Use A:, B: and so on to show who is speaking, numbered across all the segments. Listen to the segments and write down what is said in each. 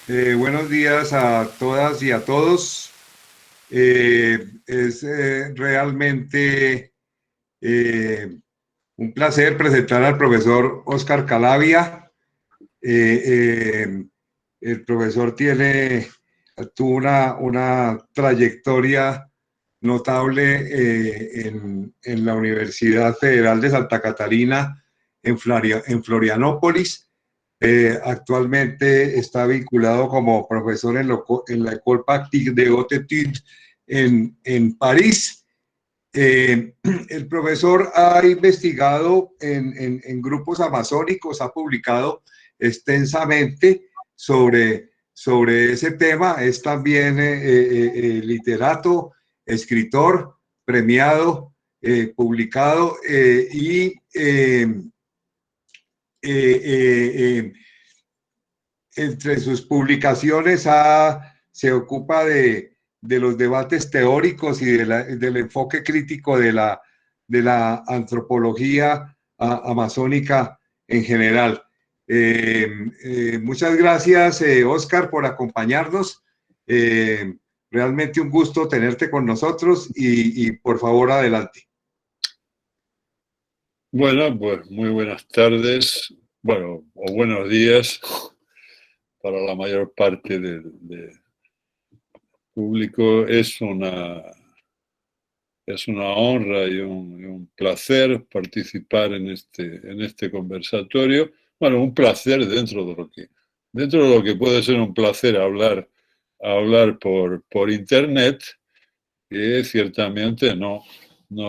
A: Buenos días a todas y a todos. Es realmente eh, un placer presentar al profesor Oscar Calavia. Eh, eh, el profesor tuvo una trayectoria notable en la Universidad Federal de Santa Catarina en Florianópolis. Actualmente está vinculado como profesor en la École Pratique de Haute Étude en París. El profesor ha investigado en grupos amazónicos, ha publicado extensamente sobre ese tema. Es también literato, escritor, premiado, publicado y entre sus publicaciones se ocupa de los debates teóricos y del enfoque crítico de la antropología amazónica en general. Muchas gracias, Oscar, por acompañarnos. Eh, Realmente un gusto tenerte con nosotros y por favor, adelante.
B: Bueno, pues muy buenas tardes, bueno, o buenos días para la mayor parte del público. Es una honra y un placer participar en este conversatorio. Bueno, un placer dentro de lo que puede ser un placer hablar por internet, que ciertamente no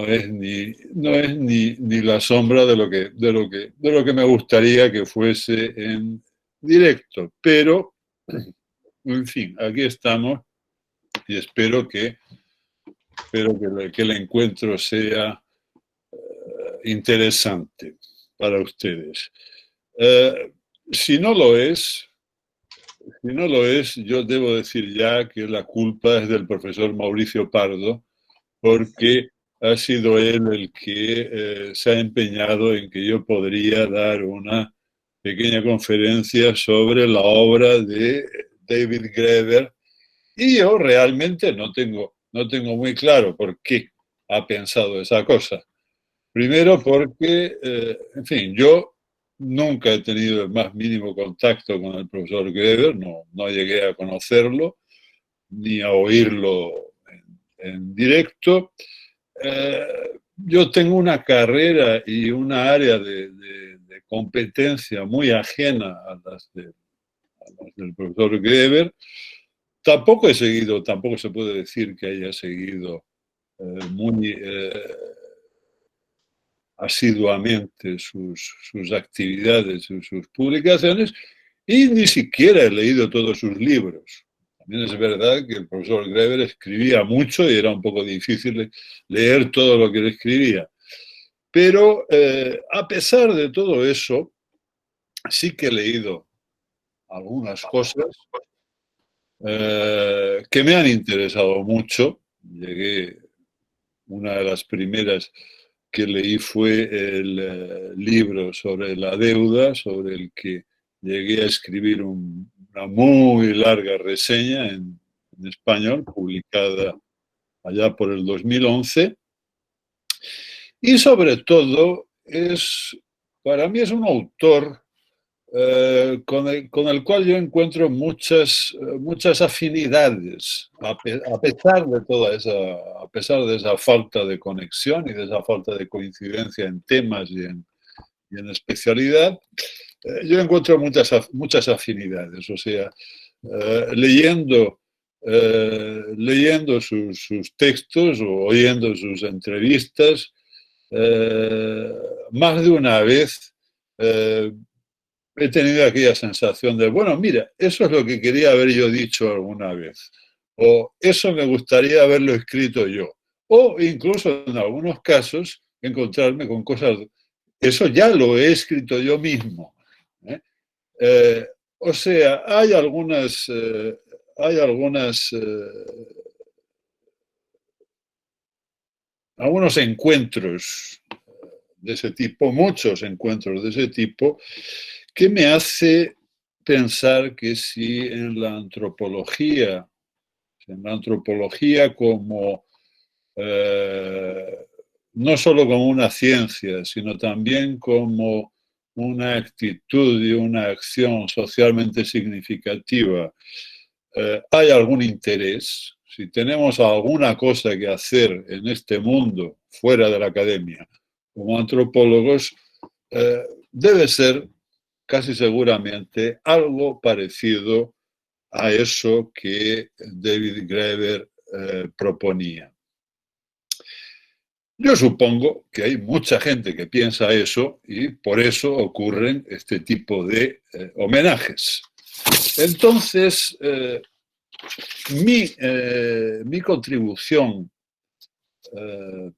B: es ni la sombra de lo que me gustaría que fuese en directo. Pero, en fin, aquí estamos y espero que el encuentro sea interesante para ustedes. Eh, si no lo es, si no lo es, yo debo decir ya que la culpa es del profesor Mauricio Pardo, porque ha sido él el que se ha empeñado en que yo podría dar una pequeña conferencia sobre la obra de David Graeber, y yo realmente no tengo muy claro por qué ha pensado esa cosa. Primero porque, en fin, yo nunca he tenido el más mínimo contacto con el profesor Graeber, no llegué a conocerlo ni a oírlo en directo. Yo tengo una carrera y una área de competencia muy ajena a las del profesor Greber. Tampoco se puede decir que haya seguido muy asiduamente sus actividades, sus publicaciones, y ni siquiera he leído todos sus libros. También es verdad que el profesor Greber escribía mucho y era un poco difícil leer todo lo que él escribía. Pero a pesar de todo eso, sí que he leído algunas cosas que me han interesado mucho. Una de las primeras que leí fue el libro sobre la deuda, sobre el que llegué a escribir una muy larga reseña en español, publicada allá por el 2011. Y sobre todo, para mí es un autor con el cual yo encuentro muchas afinidades, a pesar de a pesar de esa falta de conexión y de esa falta de coincidencia en temas y en especialidad. Yo encuentro muchas afinidades. O sea, leyendo sus textos o oyendo sus entrevistas, más de una vez eh, he tenido aquella sensación de, bueno, mira, eso es lo que quería haber yo dicho alguna vez, o eso me gustaría haberlo escrito yo, o incluso en algunos casos encontrarme con cosas, eso ya lo he escrito yo mismo. ¿eh? O sea, algunos encuentros de ese tipo, muchos encuentros de ese tipo, que me hace pensar que si en la antropología como no solo como una ciencia, sino también como una actitud y una acción socialmente significativa, hay algún interés, si tenemos alguna cosa que hacer en este mundo fuera de la academia como antropólogos, debe ser casi seguramente algo parecido a eso que David Graeber proponía. Yo supongo que hay mucha gente que piensa eso y por eso ocurren este tipo de homenajes. Entonces, mi contribución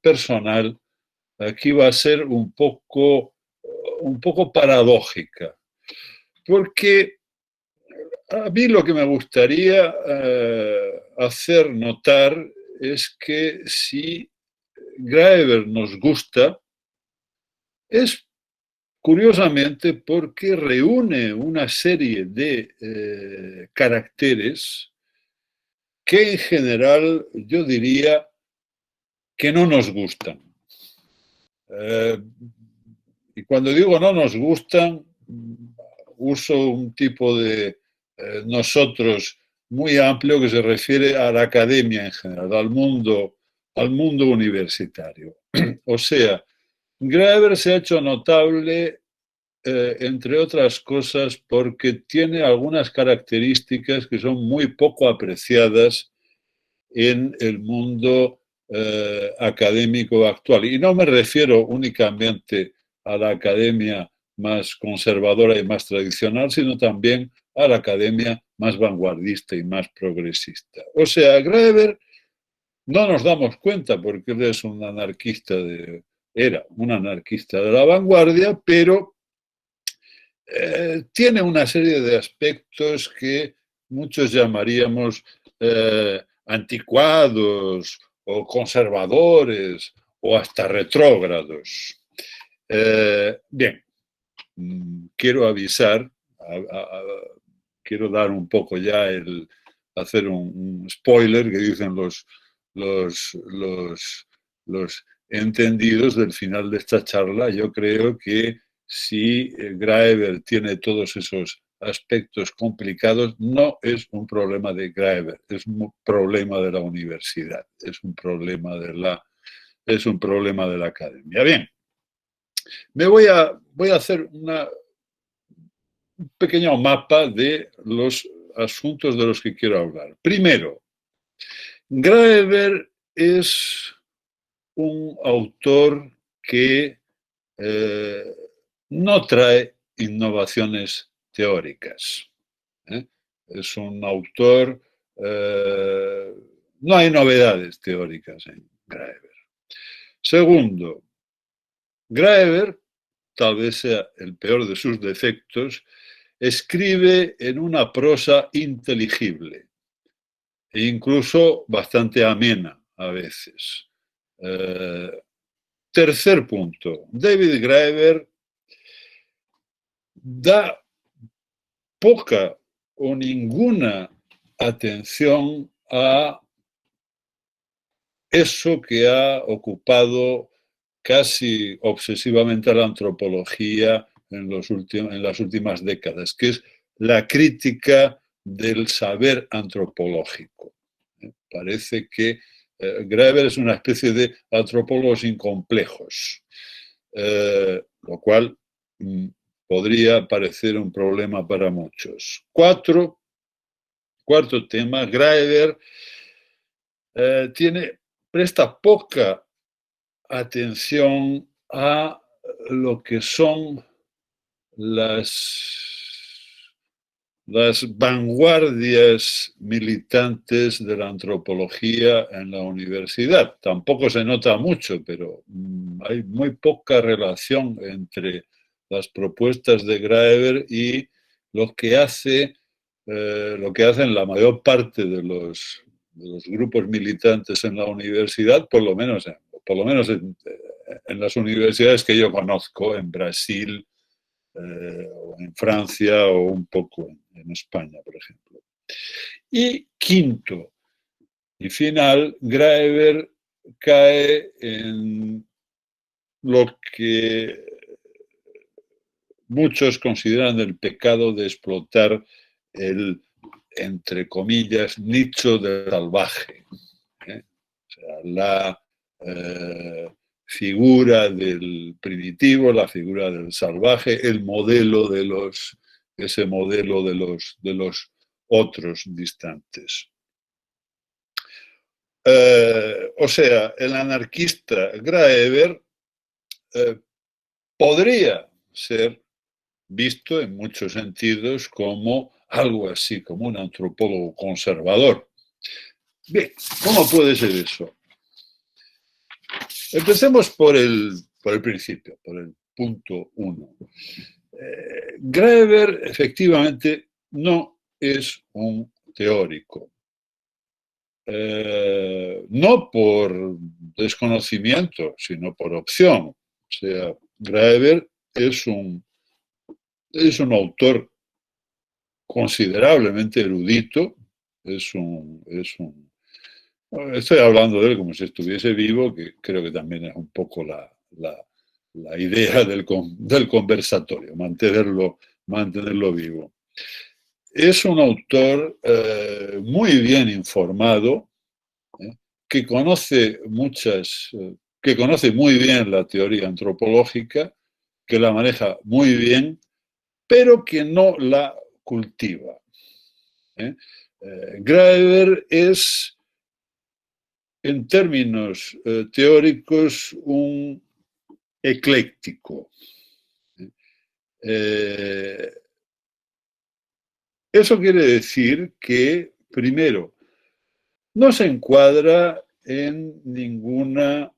B: personal aquí va a ser un poco paradójica, porque a mí lo que me gustaría hacer notar es que si Graeber nos gusta, es curiosamente porque reúne una serie de caracteres que en general yo diría que no nos gustan. Y cuando digo no nos gustan, uso un tipo de nosotros muy amplio que se refiere a la academia en general, al mundo universitario. O sea, Graeber se ha hecho notable, entre otras cosas, porque tiene algunas características que son muy poco apreciadas en el mundo académico actual. Y no me refiero únicamente a la academia más conservadora y más tradicional, sino también a la academia más vanguardista y más progresista. O sea, Graeber no nos damos cuenta porque él es un anarquista era un anarquista de la vanguardia, pero tiene una serie de aspectos que muchos llamaríamos anticuados o conservadores o hasta retrógrados. Bien, quiero avisar, quiero dar un poco ya hacer un spoiler que dicen los entendidos del final de esta charla. Yo creo que si Graeber tiene todos esos aspectos complicados, no es un problema de Graeber, es un problema de la universidad, es un problema de la academia. Bien, voy a hacer un pequeño mapa de los asuntos de los que quiero hablar. Primero, Graeber es un autor que no trae innovaciones teóricas. Es un autor, no hay novedades teóricas en Graeber. Segundo, Graeber, tal vez sea el peor de sus defectos, escribe en una prosa inteligible e incluso bastante amena a veces. Tercer punto, David Graeber da poca o ninguna atención a eso que ha ocupado casi obsesivamente a la antropología en las últimas décadas, que es la crítica del saber antropológico. Parece que Graeber es una especie de antropólogo sin complejos, lo cual podría parecer un problema para muchos. Cuarto tema, Graeber presta poca atención a lo que son las vanguardias militantes de la antropología en la universidad. Tampoco se nota mucho, pero hay muy poca relación entre las propuestas de Graeber y lo que hacen la mayor parte de los grupos militantes en la universidad, por lo menos en las universidades que yo conozco, en Brasil, o en Francia o un poco en España, por ejemplo. Y quinto y final, Graeber cae en lo que muchos consideran el pecado de explotar el, entre comillas, nicho del salvaje. O sea, la figura del primitivo, la figura del salvaje, el modelo de ese modelo de los otros distantes. O sea, el anarquista Graeber podría ser visto en muchos sentidos como algo así, como un antropólogo conservador. Bien, ¿cómo puede ser eso? Empecemos por el principio, por el punto 1. Graeber efectivamente no es un teórico. No por desconocimiento, sino por opción. O sea, Graeber es un autor considerablemente erudito, estoy hablando de él como si estuviese vivo, que creo que también es un poco la idea del conversatorio, mantenerlo vivo. Es un autor muy bien informado, que conoce muy bien la teoría antropológica, que la maneja muy bien, pero que no la cultiva. Graeber es, en términos teóricos, un ecléctico. Eso quiere decir que, primero, no se encuadra en ninguna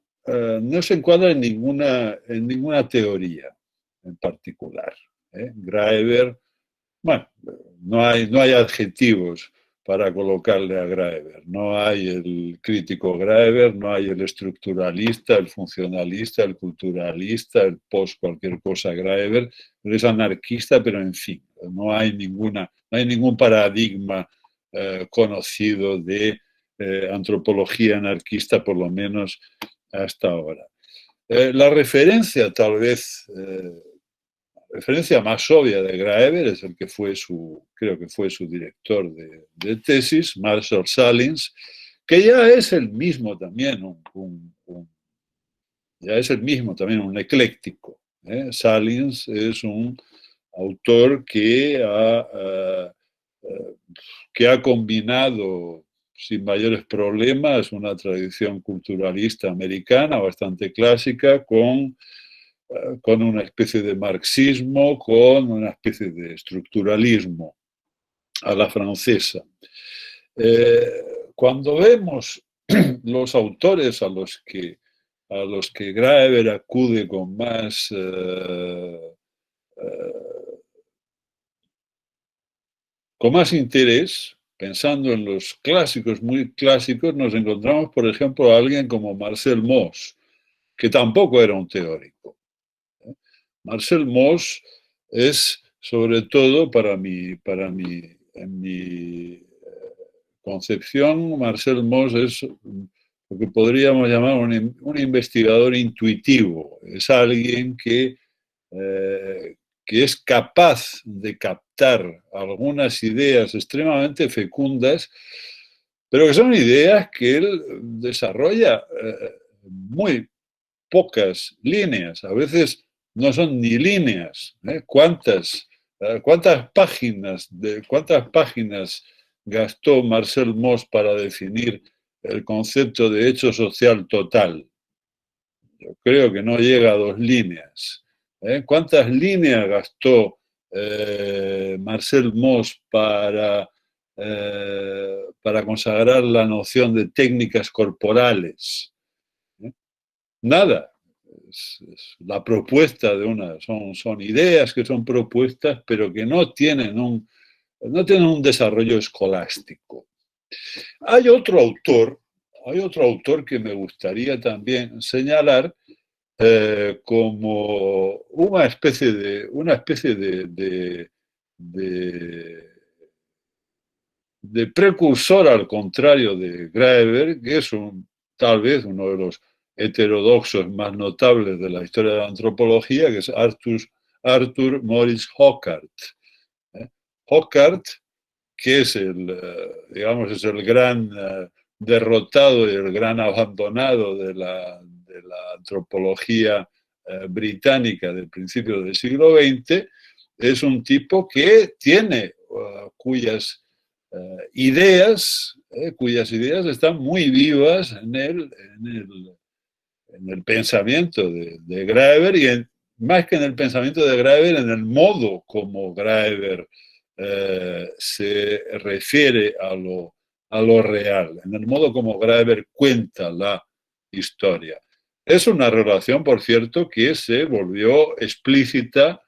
B: teoría en particular. Graeber, bueno, no hay adjetivos para colocarle a Graeber. No hay el crítico Graeber, no hay el estructuralista, el funcionalista, el culturalista, el post cualquier cosa Graeber. Es anarquista, pero en fin, no hay ningún paradigma conocido de antropología anarquista, por lo menos hasta ahora. La referencia, tal vez, referencia más obvia de Graeber es el que creo que fue su director de tesis, Marshall Salins, que ya es el mismo también un ecléctico. Salins es un autor que ha combinado sin mayores problemas una tradición culturalista americana bastante clásica con una especie de marxismo, con una especie de estructuralismo a la francesa. Cuando vemos los autores a los que Graeber acude con más interés, pensando en los clásicos, muy clásicos, nos encontramos, por ejemplo, a alguien como Marcel Mauss, que tampoco era un teórico. Marcel Mauss es, sobre todo, en mi concepción, Marcel Mauss es lo que podríamos llamar un investigador intuitivo. Es alguien que es capaz de captar algunas ideas extremadamente fecundas, pero que son ideas que él desarrolla muy pocas líneas, a veces no son ni líneas. ¿Cuántas páginas gastó Marcel Mauss para definir el concepto de hecho social total? Yo creo que no llega a 2 líneas. ¿Cuántas líneas gastó Marcel Mauss para consagrar la noción de técnicas corporales? Nada. Es la propuesta de son ideas que son propuestas, pero que no tienen un desarrollo escolástico. Hay otro autor que me gustaría también señalar, como una especie de precursor, al contrario de Graeber, que es tal vez uno de los heterodoxos más notables de la historia de la antropología, que es Arthur Maurice Hockart. ¿eh? Hockart, que es digamos, es el gran derrotado y el gran abandonado de la antropología británica del principio del siglo XX, es un tipo que tiene cuyas ideas están muy vivas en el pensamiento de Graeber y más que en el pensamiento de Graeber, en el modo como Graeber se refiere a lo real, en el modo como Graeber cuenta la historia. Es una relación, por cierto, que se volvió explícita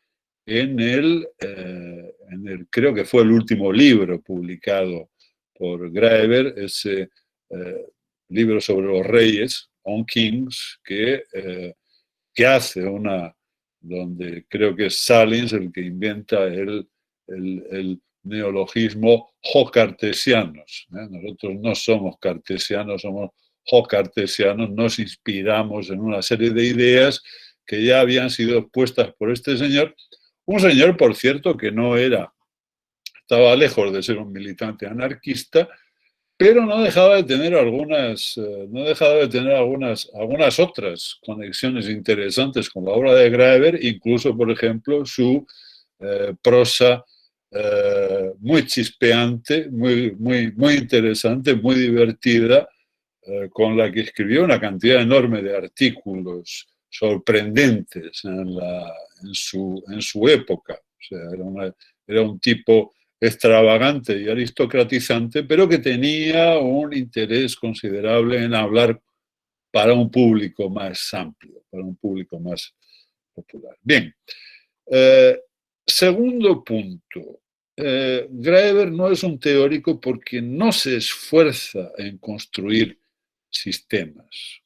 B: creo que fue el último libro publicado por Graeber, ese libro sobre los reyes, On Kings, que hace donde creo que es Salins el que inventa el neologismo hocartesianos. Nosotros no somos cartesianos, somos hocartesianos, nos inspiramos en una serie de ideas que ya habían sido expuestas por este señor, un señor, por cierto, que estaba lejos de ser un militante anarquista, pero no dejaba de tener algunas otras conexiones interesantes con la obra de Graeber, incluso, por ejemplo, su prosa muy chispeante, muy, muy, muy interesante, muy divertida, con la que escribió una cantidad enorme de artículos sorprendentes en su época. O sea, era un tipo extravagante y aristocratizante, pero que tenía un interés considerable en hablar para un público más amplio, para un público más popular. Bien, segundo punto. Graeber no es un teórico porque no se esfuerza en construir sistemas,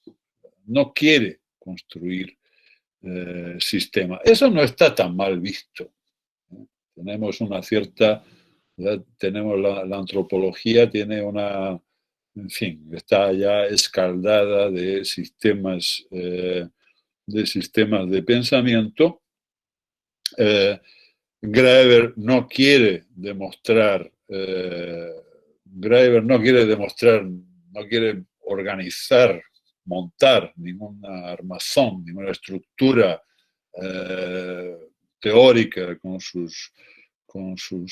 B: no quiere construir sistemas. Eso no está tan mal visto. Tenemos una cierta, tenemos la antropología, tiene en fin, está ya escaldada de sistemas de pensamiento. Graeber no quiere demostrar, no quiere organizar, montar ninguna armazón, ninguna estructura teórica con sus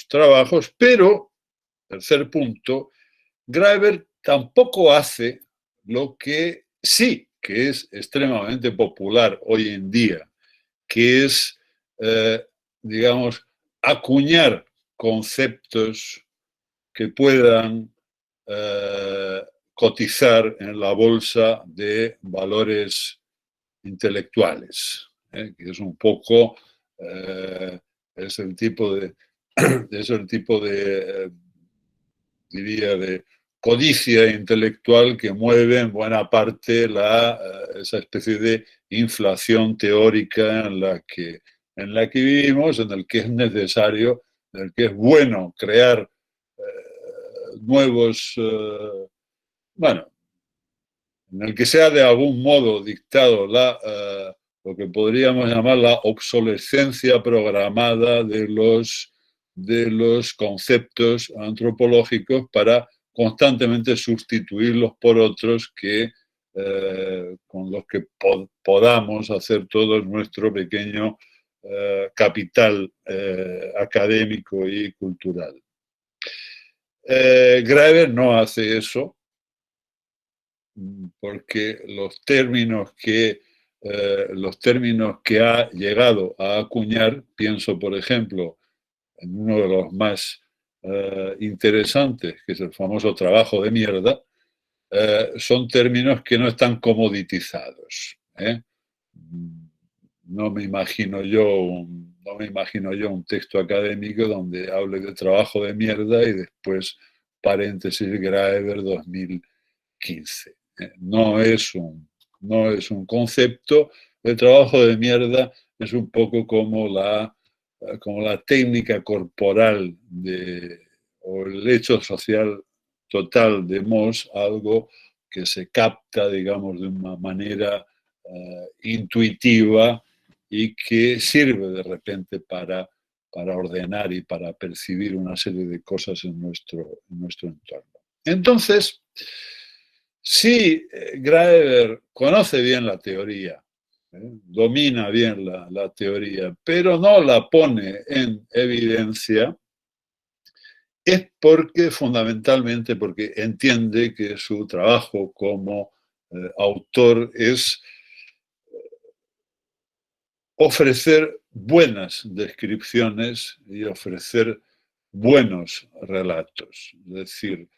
B: trabajos, pero, tercer punto, Graeber tampoco hace lo que sí, que es extremadamente popular hoy en día, que es, digamos, acuñar conceptos que puedan cotizar en la bolsa de valores intelectuales, que es un poco, es el tipo de, diría, de codicia intelectual que mueve en buena parte esa especie de inflación teórica en la que vivimos, en el que es necesario, en el que es bueno crear nuevos, bueno, en el que se ha de algún modo dictado lo que podríamos llamar la obsolescencia programada de los conceptos antropológicos para constantemente sustituirlos por otros con los que podamos hacer todo nuestro pequeño capital académico y cultural. Graeber no hace eso, porque los términos que ha llegado a acuñar, pienso, por ejemplo, en uno de los más interesantes, que es el famoso trabajo de mierda, son términos que no están comoditizados. No me imagino yo un texto académico donde hable de trabajo de mierda y después paréntesis Graeber 2015. No es un concepto El trabajo de mierda es un poco como la técnica corporal o el hecho social total de Moss, algo que se capta, digamos, de una manera intuitiva y que sirve de repente para ordenar y para percibir una serie de cosas en nuestro entorno. Entonces, si Graeber conoce bien la teoría, domina bien la teoría, pero no la pone en evidencia, es fundamentalmente porque entiende que su trabajo como autor es ofrecer buenas descripciones y ofrecer buenos relatos. Es decir,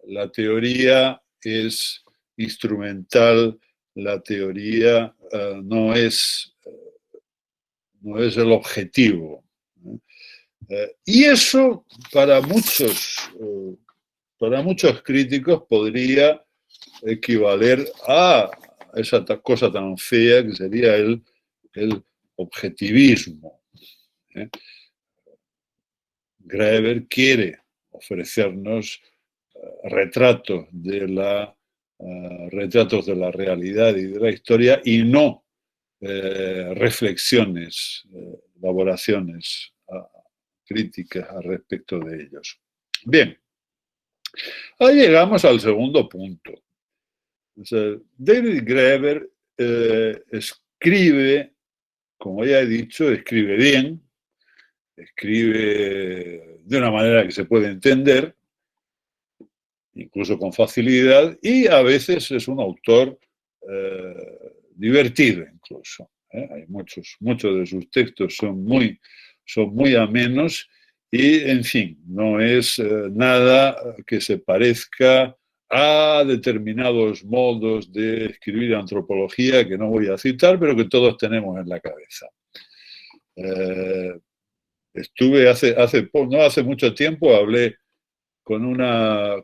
B: la teoría es instrumental, la teoría no es el objetivo. Y eso para muchos críticos podría equivaler a esa cosa tan fea que sería el objetivismo. Graeber quiere ofrecernos retratos de la realidad y de la historia y no reflexiones, elaboraciones críticas al respecto de ellos. Bien, ahí llegamos al segundo punto. O sea, David Graeber escribe, como ya he dicho, escribe bien, escribe de una manera que se puede entender, incluso con facilidad, y a veces es un autor divertido incluso. Hay muchos de sus textos son muy amenos y, en fin, no es nada que se parezca a determinados modos de escribir antropología que no voy a citar, pero que todos tenemos en la cabeza. Estuve no hace mucho tiempo, hablé con una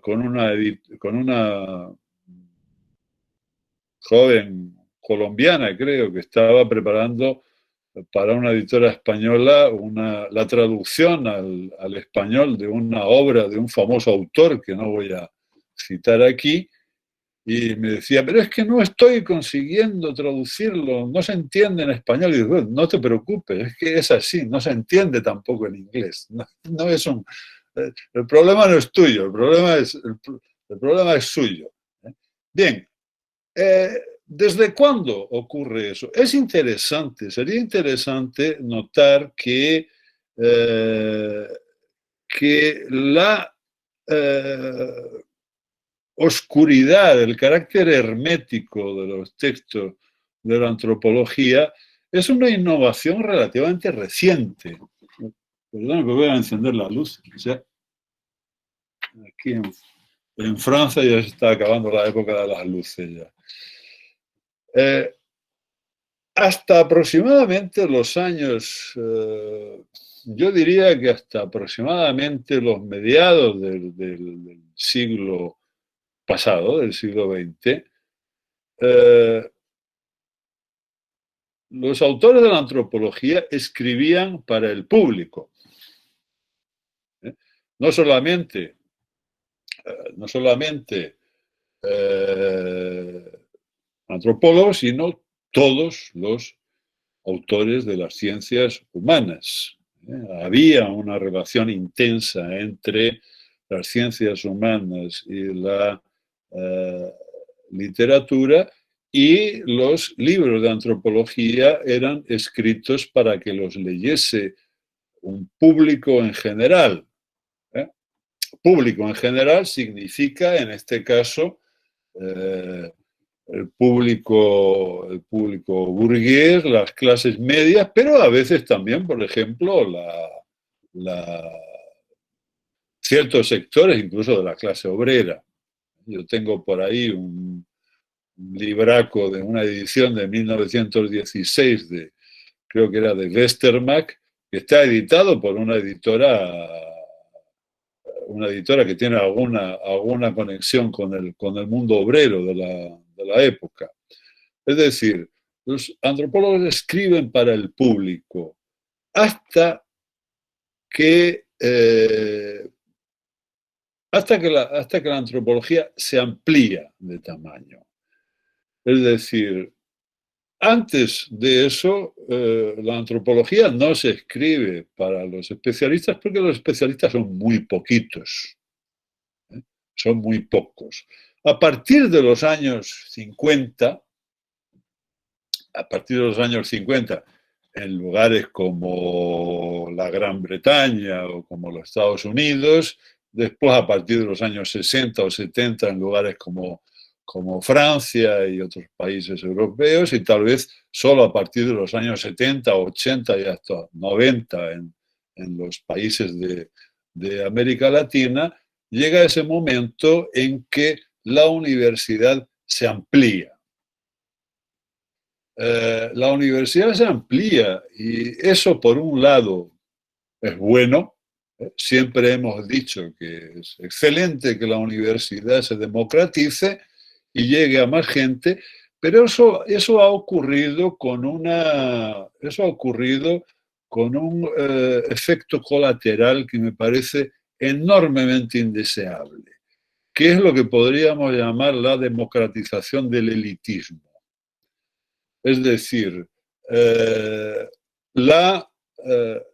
B: joven colombiana, creo, que estaba preparando para una editora española la traducción al español de una obra de un famoso autor que no voy a citar aquí, y me decía, pero es que no estoy consiguiendo traducirlo, no se entiende en español. Y digo, bueno, no te preocupes, es que es así, no se entiende tampoco en inglés. No es el problema no es tuyo, el problema es suyo. Bien, ¿desde cuándo ocurre eso? Es interesante, sería interesante notar que la oscuridad, el carácter hermético de los textos de la antropología es una innovación relativamente reciente. Perdón, que voy a encender la luz. O sea, aquí en Francia ya se está acabando la época de las luces ya. Hasta aproximadamente los años, yo diría que hasta aproximadamente los mediados del siglo pasado, del siglo XX, los autores de la antropología escribían para el público. No solamente antropólogos, sino todos los autores de las ciencias humanas. Había una relación intensa entre las ciencias humanas y la literatura, y los libros de antropología eran escritos para que los leyese un público en general. Público en general significa, en este caso, el público burgués, las clases medias, pero a veces también, por ejemplo, ciertos sectores, incluso de la clase obrera. Yo tengo por ahí un libraco de una edición de 1916, creo que era de Westermarck, que está editado por una editora que tiene alguna conexión con el mundo obrero de la época. Es decir, los antropólogos escriben para el público hasta que, hasta que la antropología se amplía de tamaño. Es decir, antes de eso, la antropología no se escribe para los especialistas porque los especialistas son muy poquitos, ¿eh? Son muy pocos. A partir de los años 50, en lugares como la Gran Bretaña o como los Estados Unidos, después a partir de los años 60 o 70 en lugares como Francia y otros países europeos, y tal vez solo a partir de los años 70, 80 y hasta 90 en los países de América Latina, llega ese momento en que la universidad se amplía. La universidad se amplía y eso, por un lado, es bueno. Siempre hemos dicho que es excelente que la universidad se democratice y llegue a más gente, pero eso ha ocurrido con un efecto colateral que me parece enormemente indeseable, que es lo que podríamos llamar la democratización del elitismo. Es decir,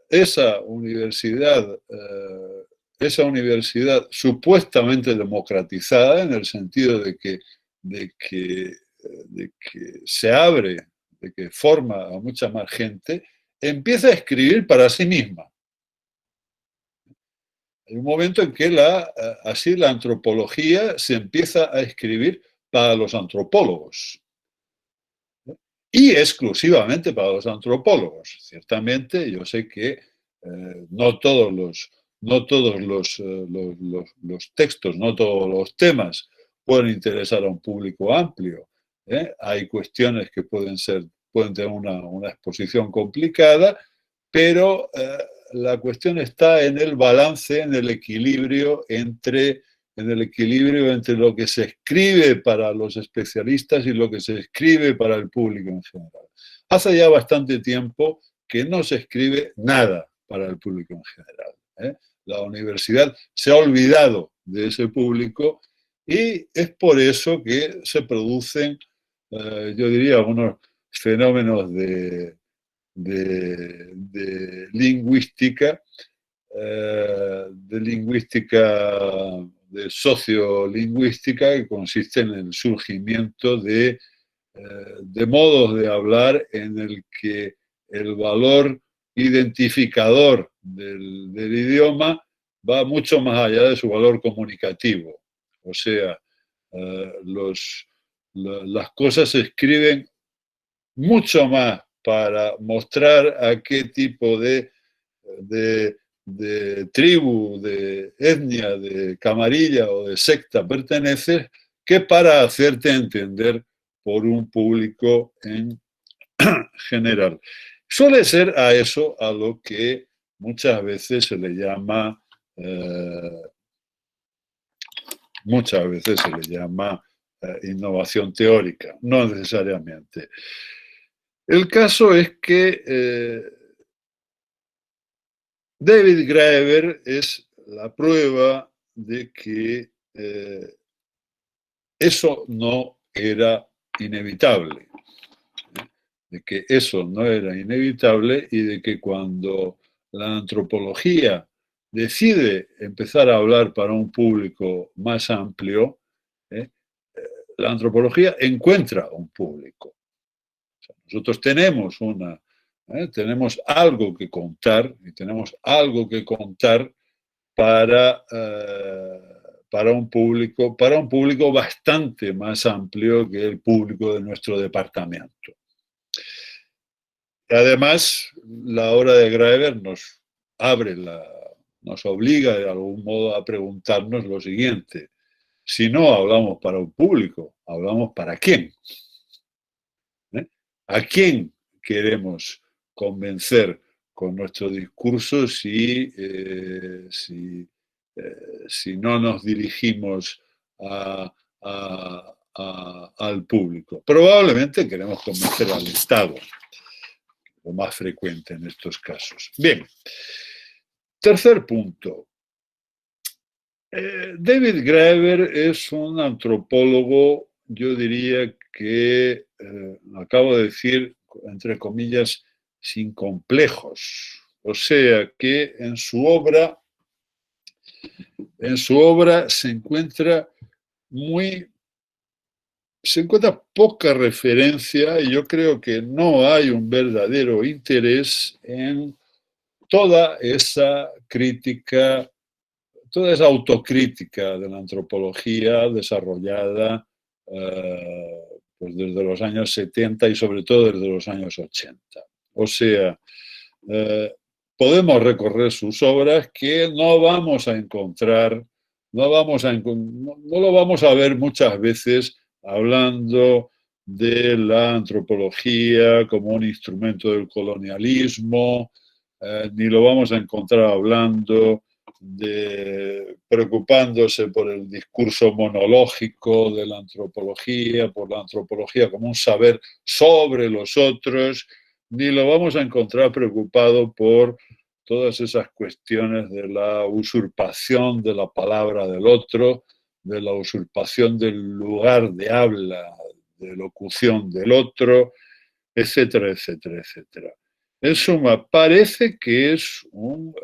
B: esa universidad supuestamente democratizada, en el sentido de que se abre, de que forma a mucha más gente, empieza a escribir para sí misma. Hay un momento en que así la antropología se empieza a escribir para los antropólogos. Y exclusivamente para los antropólogos. Ciertamente, yo sé que no todos los textos, no todos los temas pueden interesar a un público amplio. Hay cuestiones que pueden tener una exposición complicada, pero la cuestión está en el balance, en el equilibrio entre lo que se escribe para los especialistas y lo que se escribe para el público en general. Hace ya bastante tiempo que no se escribe nada para el público en general. La universidad se ha olvidado de ese público y es por eso que se producen, yo diría, algunos fenómenos de lingüística, de sociolingüística, que consiste en el surgimiento de modos de hablar en el que el valor identificador del idioma va mucho más allá de su valor comunicativo. O sea, las cosas se escriben mucho más para mostrar a qué tipo de tribu, de etnia, de camarilla o de secta perteneces, que para hacerte entender por un público en general. Suele ser a eso a lo que muchas veces se le llama innovación teórica, no necesariamente. El caso es que David Graeber es la prueba de que eso no era inevitable, de que eso no era inevitable y de que cuando la antropología decide empezar a hablar para un público más amplio, la antropología encuentra un público. O sea, nosotros tenemos tenemos algo que contar y tenemos algo que contar para un público bastante más amplio que el público de nuestro departamento. Además, la obra de Graeber nos obliga de algún modo a preguntarnos lo siguiente: si no hablamos para un público, ¿hablamos para quién? ¿A quién queremos convencer con nuestro discurso si no nos dirigimos a al público. Probablemente queremos convencer al Estado, lo más frecuente en estos casos. Bien, tercer punto. David Graeber es un antropólogo, yo diría que, acabo de decir, entre comillas, sin complejos. O sea que en su obra se encuentra poca referencia, y yo creo que no hay un verdadero interés en toda esa crítica, toda esa autocrítica de la antropología desarrollada pues desde los años 70 y sobre todo desde los años 80. O sea, podemos recorrer sus obras que no vamos a encontrar, no lo vamos a ver muchas veces hablando de la antropología como un instrumento del colonialismo, ni lo vamos a encontrar hablando preocupándose por el discurso monológico de la antropología, por la antropología como un saber sobre los otros, ni lo vamos a encontrar preocupado por todas esas cuestiones de la usurpación de la palabra del otro, de la usurpación del lugar de habla, de locución del otro, etcétera, etcétera, etcétera. En suma, parece que es un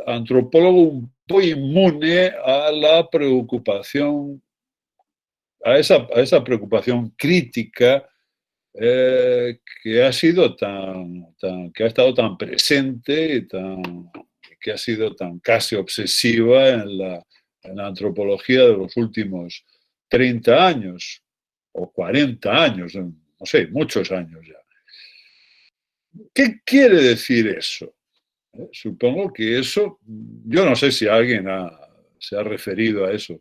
B: antropólogo un poco inmune a la preocupación, a esa preocupación crítica que ha sido que ha estado tan presente y que ha sido tan casi obsesiva en la antropología de los últimos 30 años o 40 años, no sé, muchos años ya. ¿Qué quiere decir eso? Supongo que eso, yo no sé si alguien se ha referido a eso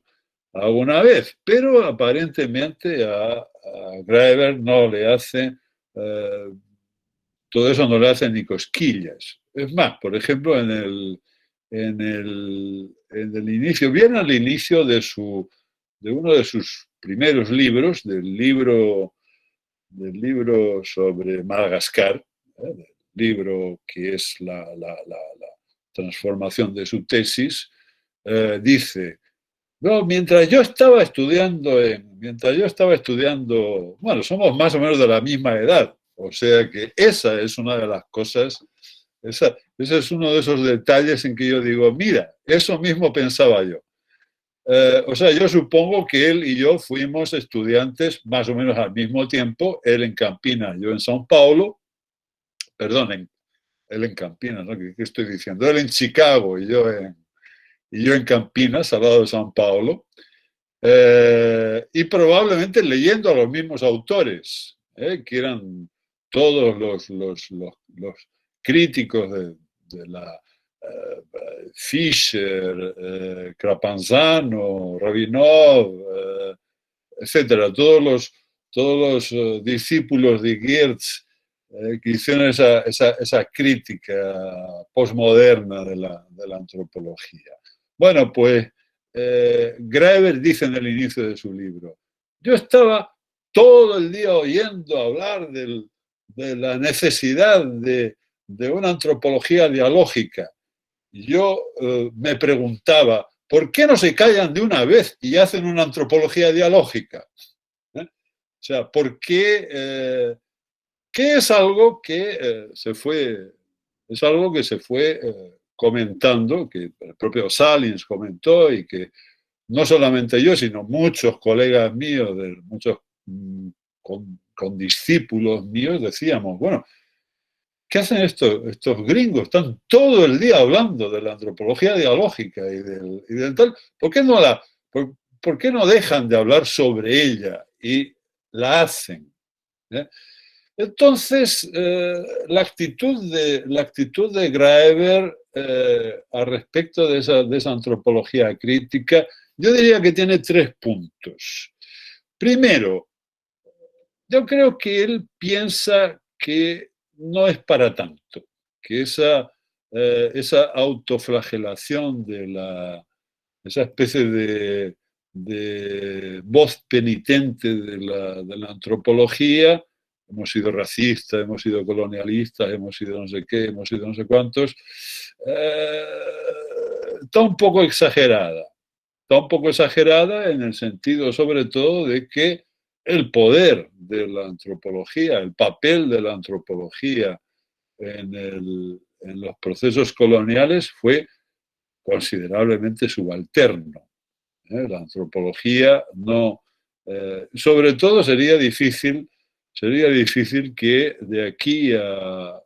B: alguna vez, pero aparentemente a Graeber no le hace, todo eso no le hace ni cosquillas. Es más, por ejemplo, en el inicio, bien al inicio de uno de sus primeros libros, del libro sobre Madagascar, del libro que es la transformación de su tesis, dice: no, mientras yo estaba estudiando, bueno, somos más o menos de la misma edad, o sea que esa es una de las cosas, ese es uno de esos detalles en que yo digo, mira, eso mismo pensaba yo. O sea, yo supongo que él y yo fuimos estudiantes más o menos al mismo tiempo, él en Campinas, yo en São Paulo, perdón, él en Campinas, ¿no? ¿Qué estoy diciendo? Él en Chicago y yo en Campinas, al lado de São Paulo. Y probablemente leyendo a los mismos autores, que eran todos los críticos de la Fischer, Crapanzano, Rabinov, etcétera, todos los discípulos de Geertz que hicieron esa crítica postmoderna de la antropología. Bueno, pues Graeber dice en el inicio de su libro, yo estaba todo el día oyendo hablar de la necesidad de una antropología dialógica. Y yo me preguntaba, ¿por qué no se callan de una vez y hacen una antropología dialógica? O sea, ¿por qué? Que es algo que se fue comentando, que el propio Salins comentó y que no solamente yo, sino muchos colegas míos, muchos con discípulos míos, decíamos, bueno, ¿qué hacen estos gringos? Están todo el día hablando de la antropología dialógica y del tal. ¿Por qué no dejan de hablar sobre ella y la hacen? Entonces, la actitud de Graeber al respecto de esa antropología crítica, yo diría que tiene 3 puntos. Primero, yo creo que él piensa que no es para tanto, que esa autoflagelación esa especie de voz penitente de la antropología. Hemos sido racistas, hemos sido colonialistas, hemos sido no sé qué, hemos sido no sé cuántos. Está un poco exagerada. Está un poco exagerada en el sentido, sobre todo, de que el poder de la antropología, el papel de la antropología en los procesos coloniales fue considerablemente subalterno. La antropología no... sobre todo sería difícil que de aquí a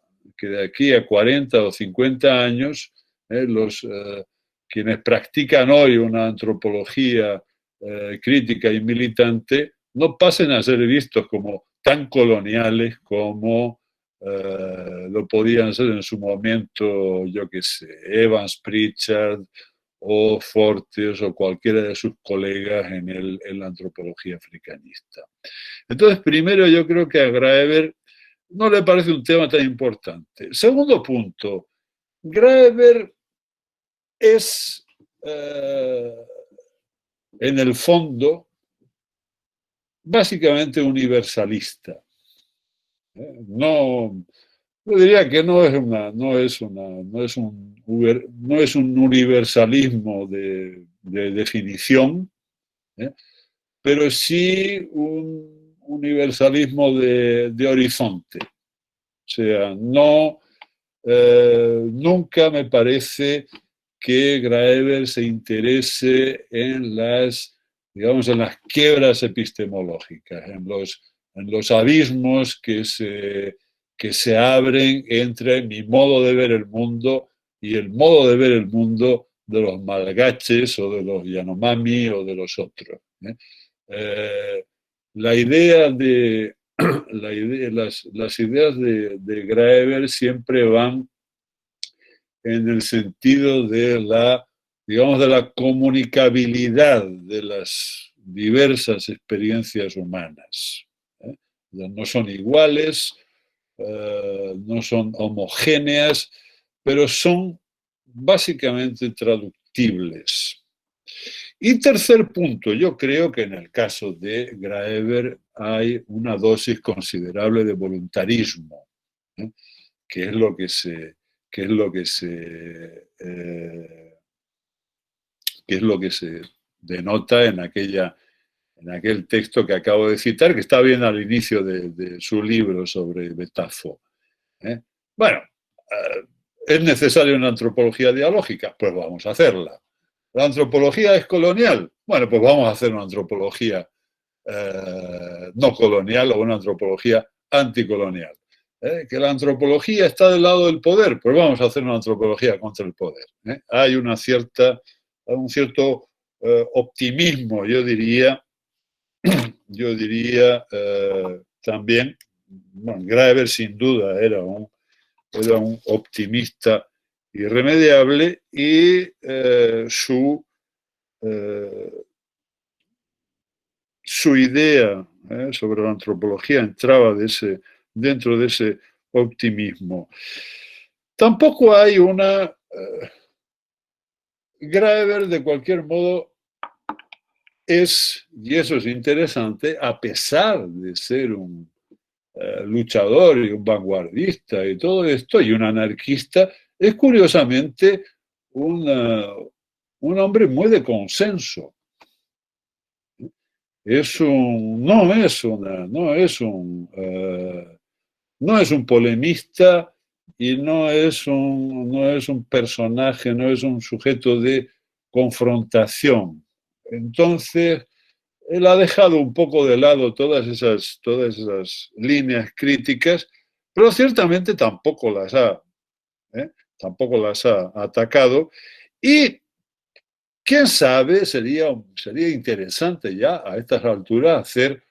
B: 40 o 50 años quienes practican hoy una antropología crítica y militante no pasen a ser vistos como tan coloniales como lo podían ser en su momento, yo qué sé, Evans Pritchard o Fortes o cualquiera de sus colegas en la antropología africanista. Entonces, primero, yo creo que a Graeber no le parece un tema tan importante. Segundo punto, Graeber es, en el fondo, básicamente universalista. No, yo diría que no es un universalismo de definición, pero sí un universalismo de horizonte. O sea, nunca me parece que Graeber se interese en digamos, en las quiebras epistemológicas, en los abismos que se abren entre mi modo de ver el mundo y el modo de ver el mundo de los malgaches o de los Yanomami o de los otros. La idea de las ideas de Graeber siempre van en el sentido digamos, de la comunicabilidad de las diversas experiencias humanas. No son iguales, no son homogéneas, pero son básicamente traductibles. Y tercer punto, yo creo que en el caso de Graeber hay una dosis considerable de voluntarismo, que es lo que se denota en aquel texto que acabo de citar, que está bien al inicio de su libro sobre Betafo. Bueno, ¿es necesaria una antropología dialógica? Pues vamos a hacerla. ¿La antropología es colonial? Bueno, pues vamos a hacer una antropología no colonial o una antropología anticolonial. Que la antropología está del lado del poder, pues vamos a hacer una antropología contra el poder. Hay un cierto optimismo, yo diría también. Bueno, Graeber sin duda era un optimista irremediable y su idea sobre la antropología entraba dentro de ese optimismo. Tampoco hay Graeber, de cualquier modo, y eso es interesante, a pesar de ser un luchador y un vanguardista y todo esto, y un anarquista, es curiosamente un hombre muy de consenso. No es un polemista y no es un personaje, no es un sujeto de confrontación. Entonces, él ha dejado un poco de lado todas esas líneas críticas, pero ciertamente tampoco las ha atacado. Y quién sabe, sería interesante ya a estas alturas hacer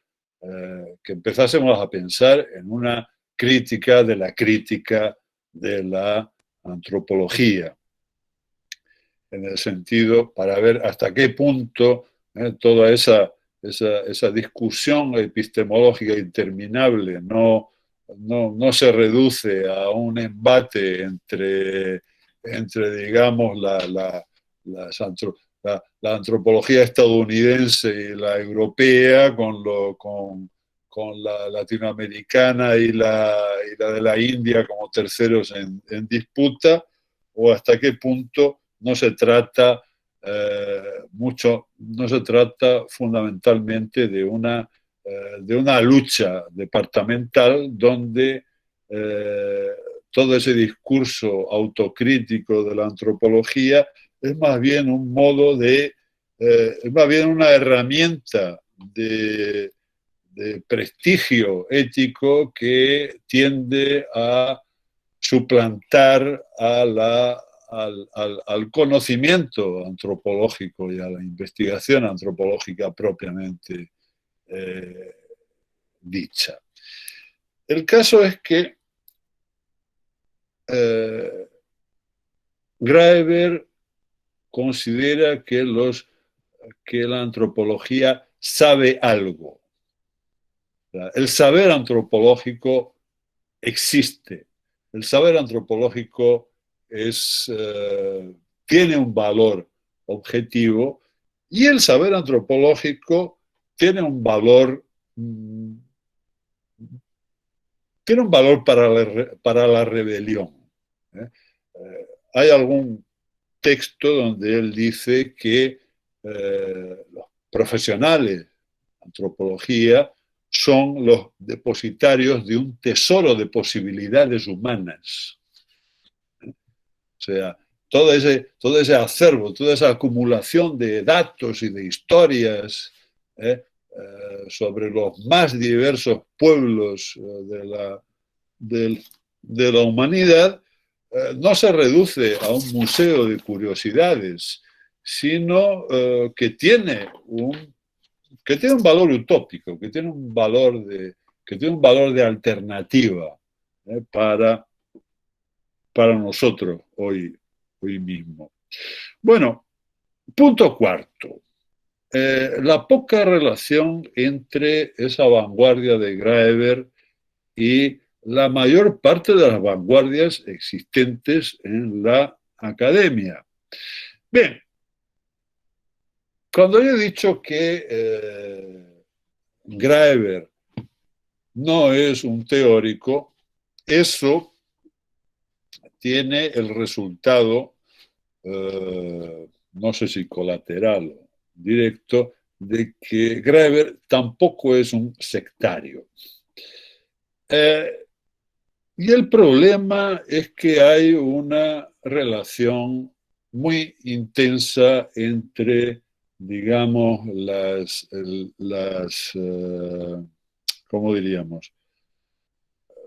B: que empezásemos a pensar en una crítica de la antropología, en el sentido para ver hasta qué punto toda esa discusión epistemológica interminable no se reduce a un embate entre digamos, la antropología estadounidense y la europea con la latinoamericana y la de la India como terceros en disputa, o hasta qué punto no se trata no se trata fundamentalmente de una lucha departamental donde todo ese discurso autocrítico de la antropología es más bien un modo es más bien una herramienta de prestigio ético que tiende a suplantar al conocimiento antropológico y a la investigación antropológica propiamente dicha. El caso es que Graeber considera que la antropología sabe algo. El saber antropológico existe. El saber antropológico tiene un valor objetivo y el saber antropológico tiene un valor para la rebelión. Hay algún texto donde él dice que los profesionales de antropología son los depositarios de un tesoro de posibilidades humanas. O sea, todo ese acervo, toda esa acumulación de datos y de historias sobre los más diversos pueblos de la humanidad no se reduce a un museo de curiosidades, sino que tiene un valor utópico, que tiene un valor de alternativa para nosotros hoy mismo. Bueno, punto cuarto. La poca relación entre esa vanguardia de Graeber y la mayor parte de las vanguardias existentes en la academia. Bien, cuando yo he dicho que Graeber no es un teórico, eso tiene el resultado, no sé si colateral o directo, de que Graeber tampoco es un sectario. Y el problema es que hay una relación muy intensa entre, digamos, ¿cómo diríamos?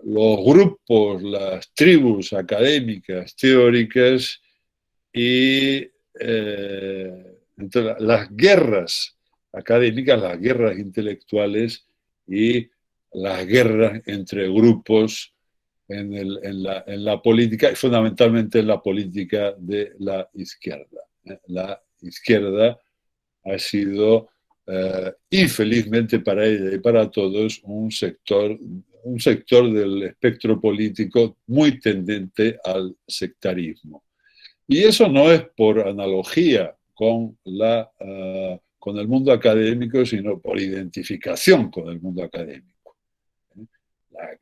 B: Los grupos, las tribus académicas, teóricas y entre las guerras académicas, las guerras intelectuales y las guerras entre grupos en la política y fundamentalmente en la política de la izquierda. La izquierda ha sido, infelizmente para ella y para todos, un sector del espectro político muy tendente al sectarismo. Y eso no es por analogía con el mundo académico, sino por identificación con el mundo académico.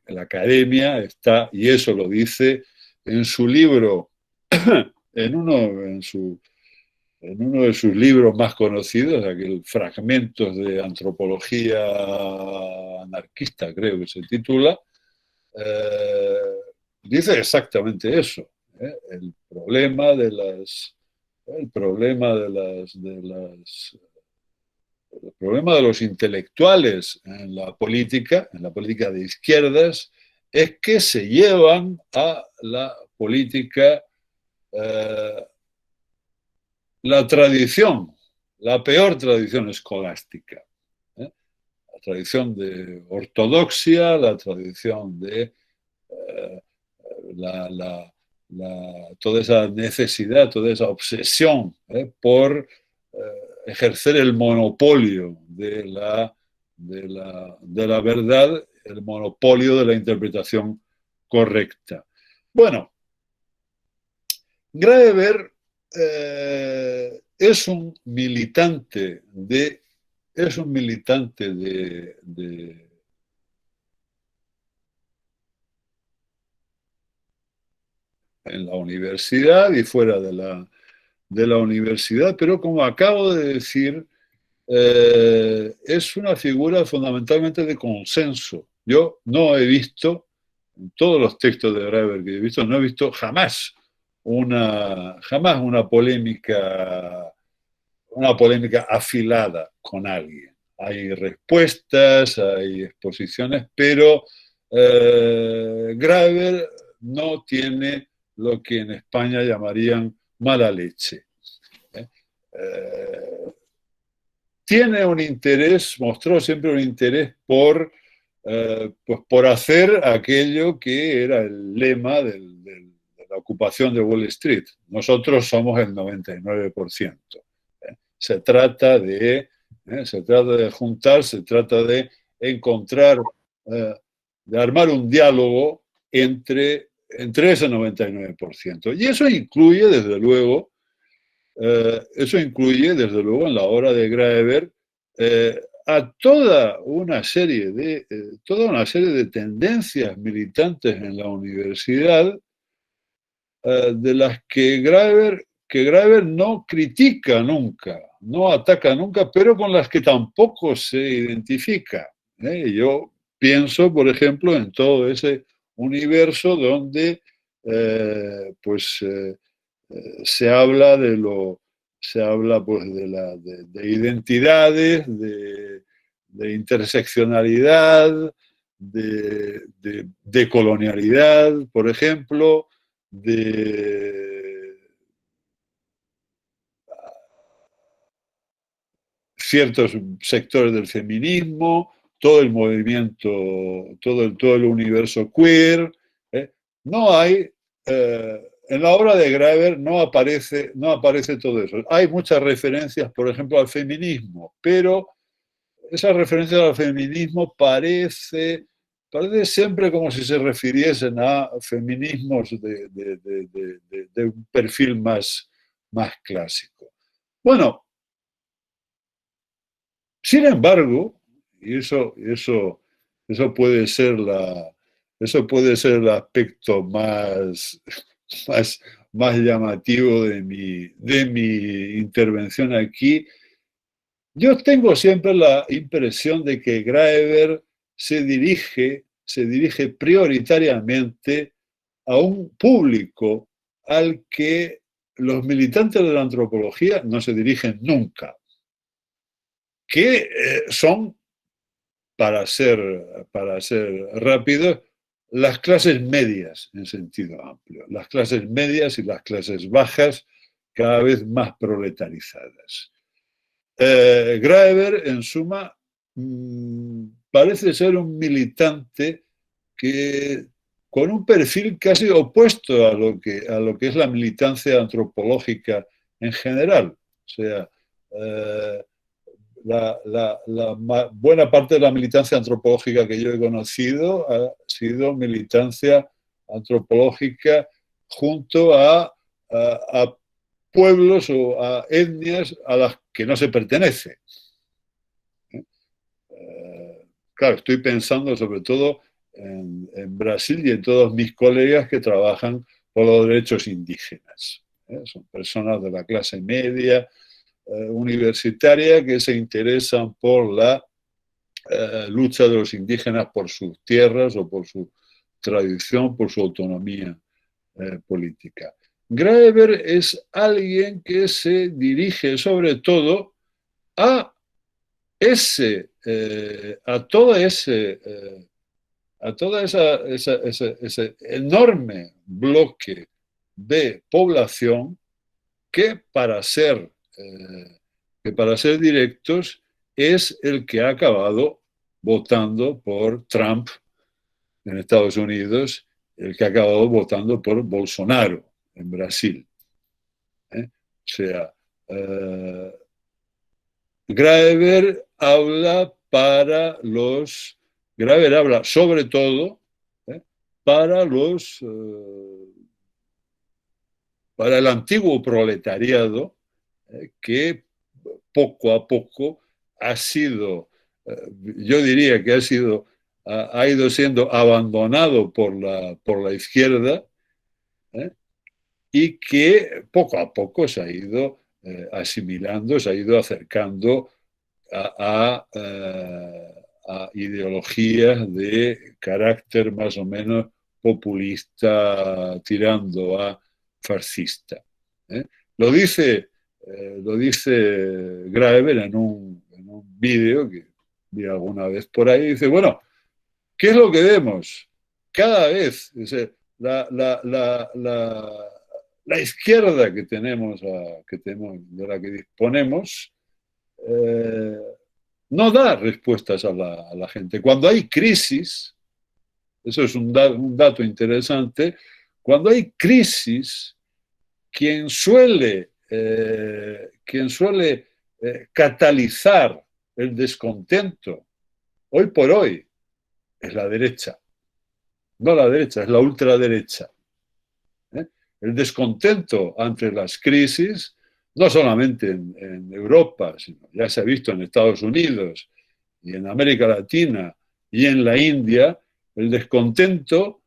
B: La academia está, y eso lo dice en su libro, en uno de sus libros más conocidos, aquel Fragmentos de Antropología Anarquista, creo que se titula, dice exactamente eso. El problema de los intelectuales en la política de izquierdas, es que se llevan a la política la tradición, la peor tradición escolástica. La tradición de ortodoxia, la tradición de toda esa necesidad, toda esa obsesión por ejercer el monopolio de la verdad, el monopolio de la interpretación correcta. Bueno, Graeber es un militante en la universidad y fuera de la universidad, pero como acabo de decir, es una figura fundamentalmente de consenso. Yo no he visto, en todos los textos de Graeber que he visto, no he visto jamás una polémica afilada con alguien. Hay respuestas, hay exposiciones, pero Graeber no tiene lo que en España llamarían mala leche. ¿eh? Tiene un interés, mostró siempre un interés pues por hacer aquello que era el lema de la ocupación de Wall Street. Nosotros somos el 99%. Se trata de juntar, se trata de encontrar, de armar un diálogo entre ese 99%. Y eso incluye, desde luego, en la obra de Graeber a toda una serie de tendencias militantes en la universidad de las que Graeber no critica nunca, no ataca nunca, pero con las que tampoco se identifica. Yo pienso, por ejemplo, en todo ese universo donde se habla pues de identidades, de interseccionalidad, de colonialidad, por ejemplo, de ciertos sectores del feminismo, todo el movimiento, todo el universo queer. No hay, en la obra de Graeber no aparece todo eso. Hay muchas referencias, por ejemplo, al feminismo, pero esas referencias al feminismo parece siempre como si se refiriesen a feminismos de un perfil más clásico. Bueno, sin embargo, y eso puede ser el aspecto más llamativo de mi intervención aquí, yo tengo siempre la impresión de que Graeber se dirige prioritariamente a un público al que los militantes de la antropología no se dirigen nunca, que son, para ser rápidos, las clases medias en sentido amplio, las clases medias y las clases bajas cada vez más proletarizadas. Graeber, en suma, parece ser un militante que con un perfil casi opuesto a lo que es la militancia antropológica en general. O sea, buena parte de la militancia antropológica que yo he conocido ha sido militancia antropológica junto a pueblos o a etnias a las que no se pertenece. Claro, estoy pensando sobre todo en Brasil y en todos mis colegas que trabajan por los derechos indígenas. Son personas de la clase media, universitaria, que se interesan por la lucha de los indígenas por sus tierras o por su tradición, por su autonomía política. Graeber es alguien que se dirige sobre todo a todo ese enorme bloque de población que para ser directos es el que ha acabado votando por Trump en Estados Unidos, el que ha acabado votando por Bolsonaro en Brasil. O sea, Graeber habla sobre todo para el antiguo proletariado que poco a poco ha sido, yo diría que ha ido siendo abandonado por la izquierda, y que poco a poco se ha ido asimilando, se ha ido acercando a ideologías de carácter más o menos populista, tirando a fascista. ¿eh? Lo dice, lo dice Graeber en un vídeo que vi alguna vez por ahí, dice, bueno, ¿qué es lo que vemos? Cada vez, dice, la izquierda que tenemos, de la que disponemos, no da respuestas a la gente. Cuando hay crisis, eso es un dato interesante, cuando hay crisis, quien suele catalizar el descontento hoy por hoy es la derecha. No la derecha, es la ultraderecha. El descontento ante las crisis, no solamente en Europa, sino ya se ha visto en Estados Unidos y en América Latina y en la India, el descontento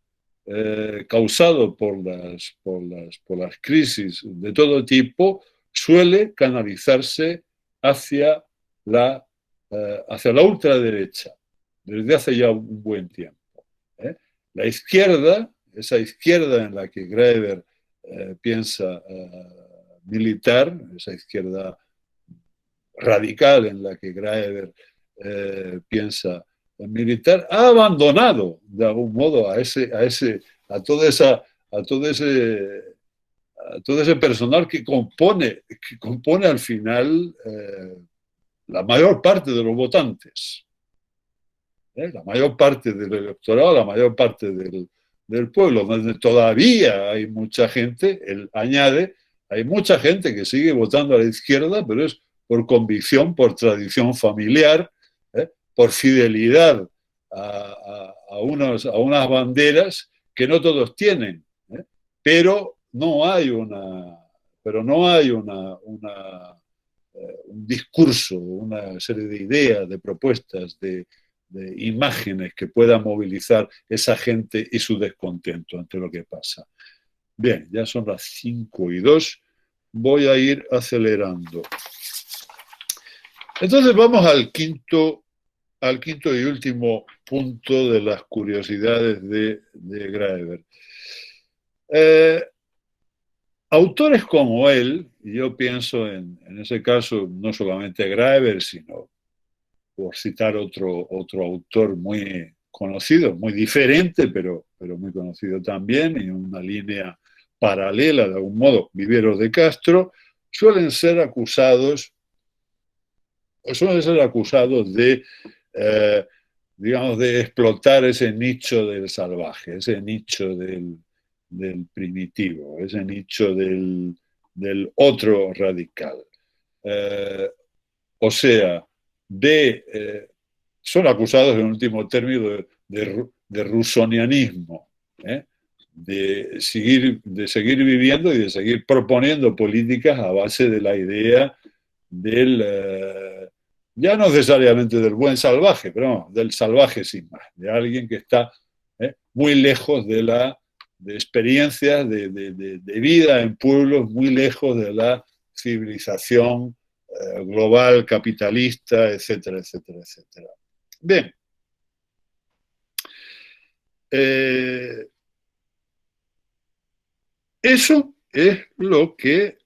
B: causado por las crisis de todo tipo suele canalizarse hacia hacia la ultraderecha desde hace ya un buen tiempo. La izquierda, esa izquierda en la que Graeber piensa militar, esa izquierda radical en la que Graeber piensa militar, ha abandonado de algún modo a todo ese personal que compone al final la mayor parte de los votantes. La mayor parte del electorado, la mayor parte del pueblo, donde todavía hay mucha gente, él añade, hay mucha gente que sigue votando a la izquierda, pero es por convicción, por tradición familiar, por fidelidad a unas banderas que no todos tienen, pero no hay un discurso, una serie de ideas, de propuestas, de imágenes que puedan movilizar esa gente y su descontento ante lo que pasa. Bien, ya son las 5:02, voy a ir acelerando. Entonces vamos al quinto y último punto de las curiosidades de Graeber. Autores como él, y yo pienso en ese caso no solamente Graeber, sino por citar otro autor muy conocido, muy diferente, pero muy conocido también, y una línea paralela, de algún modo, Viveros de Castro, suelen ser acusados de, digamos, de explotar ese nicho del salvaje, ese nicho del primitivo, ese nicho del otro radical. O sea, son acusados en último término de rusonianismo, de seguir viviendo y de seguir proponiendo políticas a base de la idea ya no necesariamente del buen salvaje, pero no, del salvaje sin más, de alguien que está muy lejos de experiencias de vida en pueblos, muy lejos de la civilización global, capitalista, etcétera, etcétera, etcétera. Bien. Eso es lo que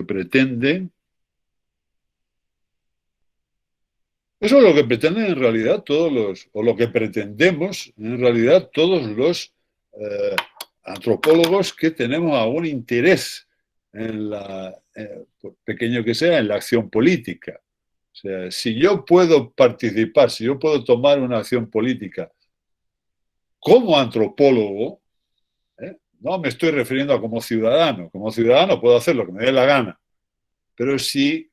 B: pretenden. Eso es lo que pretenden en realidad lo que pretendemos en realidad todos los antropólogos que tenemos algún interés por pequeño que sea, en la acción política. O sea, si yo puedo participar, si yo puedo tomar una acción política como antropólogo, no me estoy refiriendo a como ciudadano puedo hacer lo que me dé la gana, pero si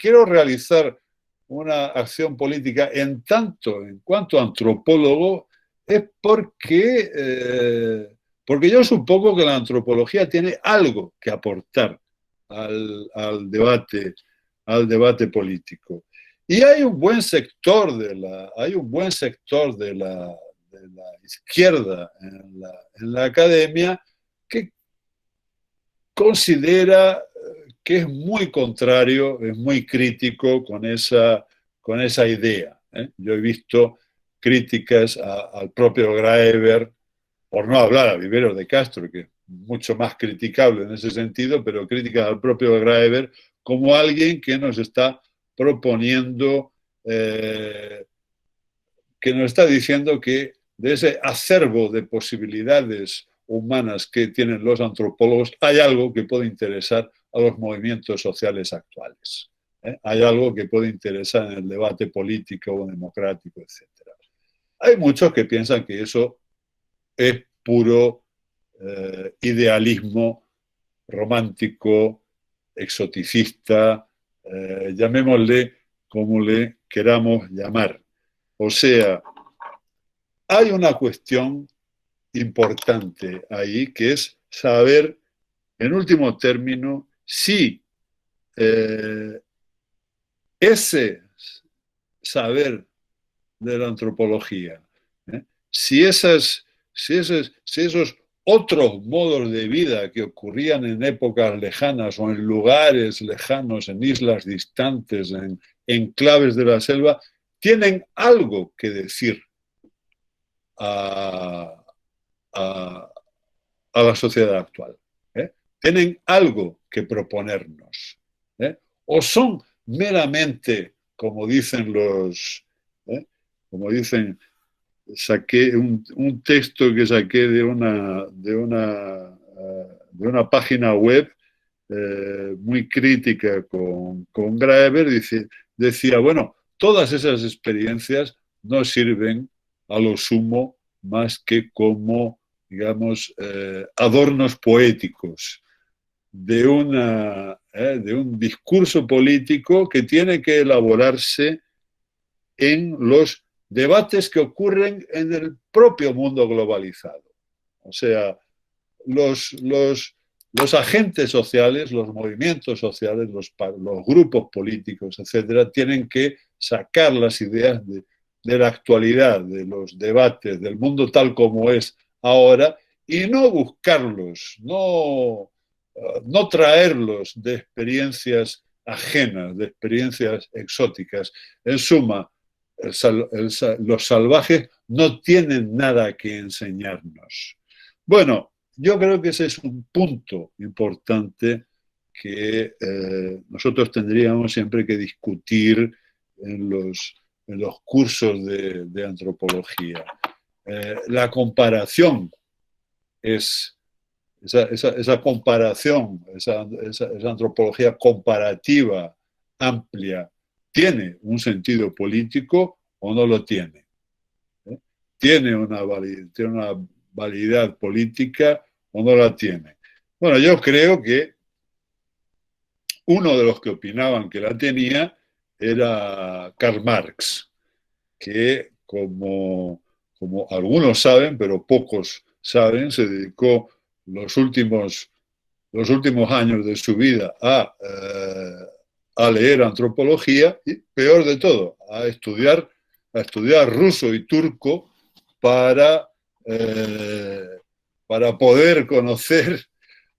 B: quiero realizar una acción política en cuanto antropólogo, es porque yo supongo que la antropología tiene algo que aportar al debate político. Y hay un buen sector de la izquierda en la academia que considera que es muy contrario, es muy crítico con esa idea. Yo he visto críticas al propio Graeber, por no hablar a Viveros de Castro, que es mucho más criticable en ese sentido, pero críticas al propio Graeber como alguien que nos está proponiendo, que nos está diciendo que de ese acervo de posibilidades humanas que tienen los antropólogos, hay algo que puede interesar a los movimientos sociales actuales. Hay algo que puede interesar en el debate político o democrático, etc. Hay muchos que piensan que eso es puro idealismo romántico, exoticista, llamémosle como le queramos llamar. O sea, hay una cuestión importante ahí que es saber, en último término, si ese saber de la antropología, si esos otros modos de vida que ocurrían en épocas lejanas o en lugares lejanos, en islas distantes, en enclaves de la selva, tienen algo que decir a la sociedad actual. Tienen algo que proponernos. O son meramente, como dicen saqué un texto que saqué de una página web muy crítica con Graeber, decía, bueno, todas esas experiencias no sirven a lo sumo más que como, digamos, adornos poéticos de un discurso político que tiene que elaborarse en los debates que ocurren en el propio mundo globalizado. O sea, los agentes sociales, los movimientos sociales, los grupos políticos, etcétera, tienen que sacar las ideas de la actualidad, de los debates, del mundo tal como es ahora, y no buscarlos, no traerlos de experiencias ajenas, de experiencias exóticas. En suma, los salvajes no tienen nada que enseñarnos. Bueno, yo creo que ese es un punto importante que nosotros tendríamos siempre que discutir en los cursos de antropología. La comparación esa comparación, esa antropología comparativa amplia, ¿tiene un sentido político o no lo tiene? ¿Tiene una validad política o no la tiene? Bueno, yo creo que uno de los que opinaban que la tenía era Karl Marx, que como algunos saben, pero pocos saben, se dedicó los últimos años de su vida a leer antropología y, peor de todo, a estudiar ruso y turco para poder conocer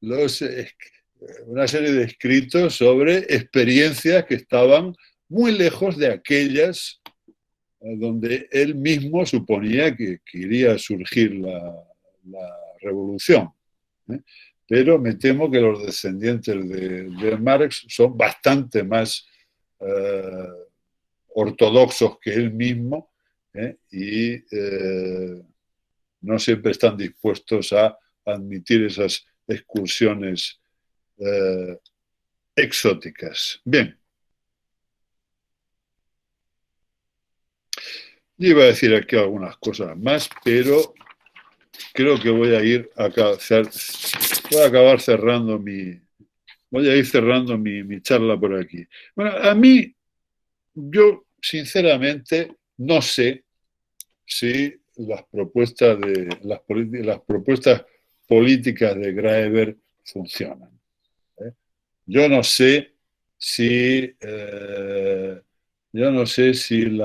B: una serie de escritos sobre experiencias que estaban muy lejos de aquellas donde él mismo suponía que iría a surgir la revolución. Pero me temo que los descendientes de Marx son bastante más ortodoxos que él mismo y no siempre están dispuestos a admitir esas excursiones exóticas. Bien. Yo iba a decir aquí algunas cosas más, pero creo que voy a acabar cerrando voy a ir cerrando mi charla por aquí. Bueno, a mí, yo sinceramente no sé si las propuestas políticas de Graeber funcionan. Yo no sé si, yo no sé si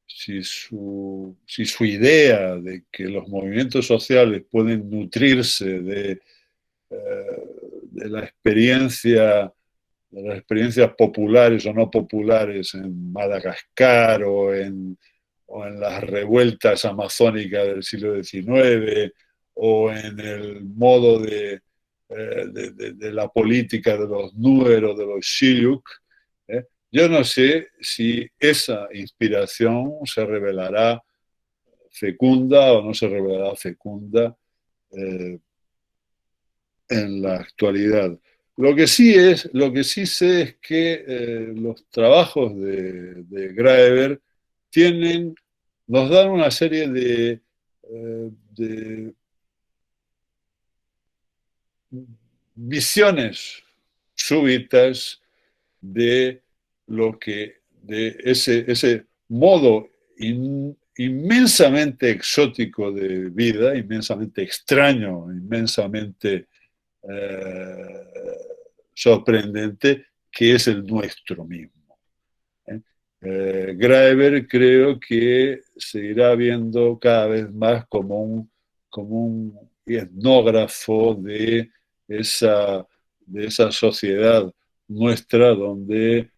B: si su idea de que los movimientos sociales pueden nutrirse de la experiencia, de las experiencias populares o no populares en Madagascar o en las revueltas amazónicas del siglo XIX o en el modo de la política de los Nuer o de los Shilluk. Yo no sé si esa inspiración se revelará fecunda o no se revelará fecunda eh, en la actualidad. Lo que sí sé es que los trabajos de Graeber tienen, nos dan una serie de visiones súbitas de lo que, de ese modo inmensamente exótico de vida, inmensamente extraño, inmensamente sorprendente, que es el nuestro mismo. Graeber creo que se irá viendo cada vez más como un etnógrafo de esa sociedad nuestra donde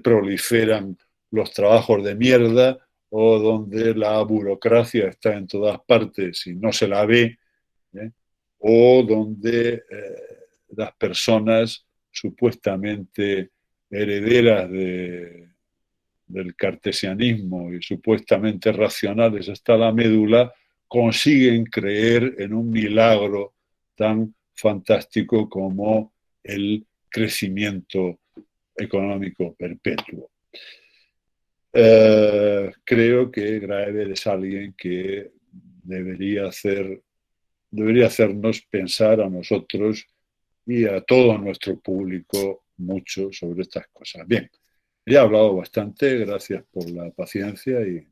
B: proliferan los trabajos de mierda o donde la burocracia está en todas partes y no se la ve, ¿eh? O donde las personas supuestamente herederas del cartesianismo y supuestamente racionales hasta la médula, consiguen creer en un milagro tan fantástico como el crecimiento económico perpetuo. Creo que Graeber es alguien que debería hacernos pensar a nosotros y a todo nuestro público mucho sobre estas cosas. Bien, ya he hablado bastante, gracias por la paciencia y